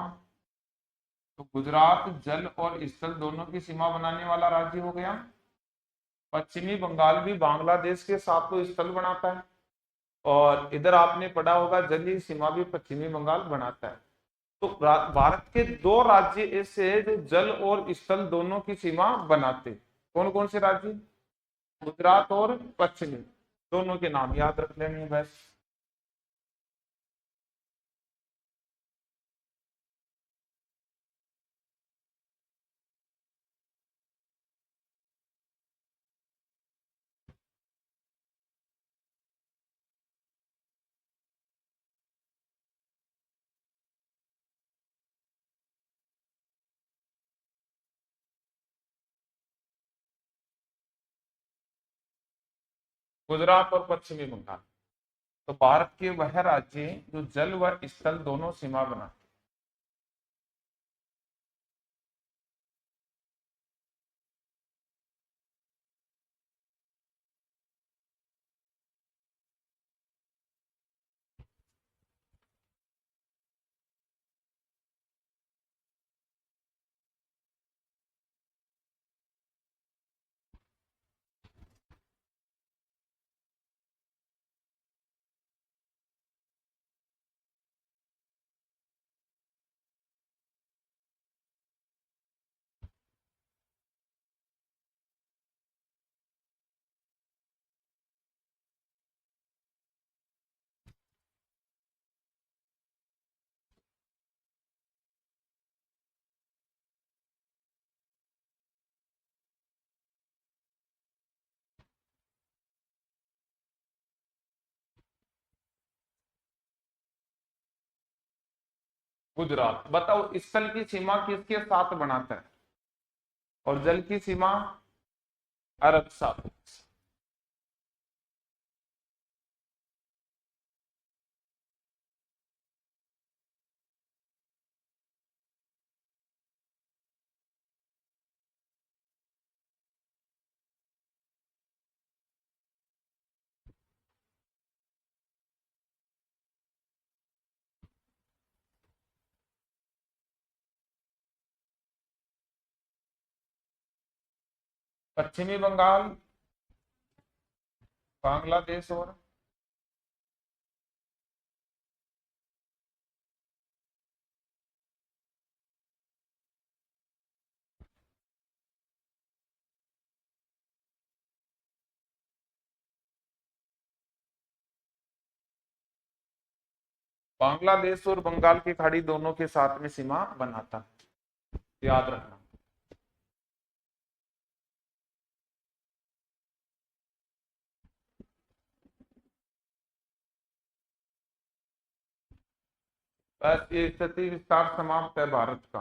तो गुजरात जल और स्थल दोनों की सीमा बनाने वाला राज्य हो गया। पश्चिमी बंगाल भी बांग्लादेश के साथ तो स्थल बनाता है, और इधर आपने पढ़ा होगा जलीय सीमा भी पश्चिमी बंगाल बनाता है। तो भारत के 2 राज्य ऐसे हैं जो जल और स्थल दोनों की सीमा बनाते। कौन कौन से राज्य? गुजरात और पश्चिमी, दोनों के नाम याद रख लेंगे बस। गुजरात और पश्चिमी बंगाल, तो भारत के वह राज्य जो जल व स्थल दोनों सीमा बनाते। गुजरात, बताओ स्थल की सीमा किसके साथ बनाता है और जल की सीमा अरब सागर। पश्चिमी बंगाल, बांग्लादेश और बांग्लादेश और बंगाल की खाड़ी दोनों के साथ में सीमा बनाता है, याद रखना। बस ये स्थिति विस्तार समाप्त है भारत का,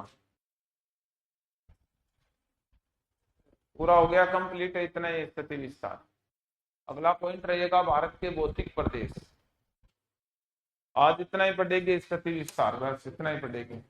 पूरा हो गया, कंप्लीट है, इतना ही स्थिति विस्तार। अगला पॉइंट रहेगा भारत के भौतिक प्रदेश। आज इतना ही पढ़ेंगे, स्थिति विस्तार, बस इतना ही पढ़ेंगे।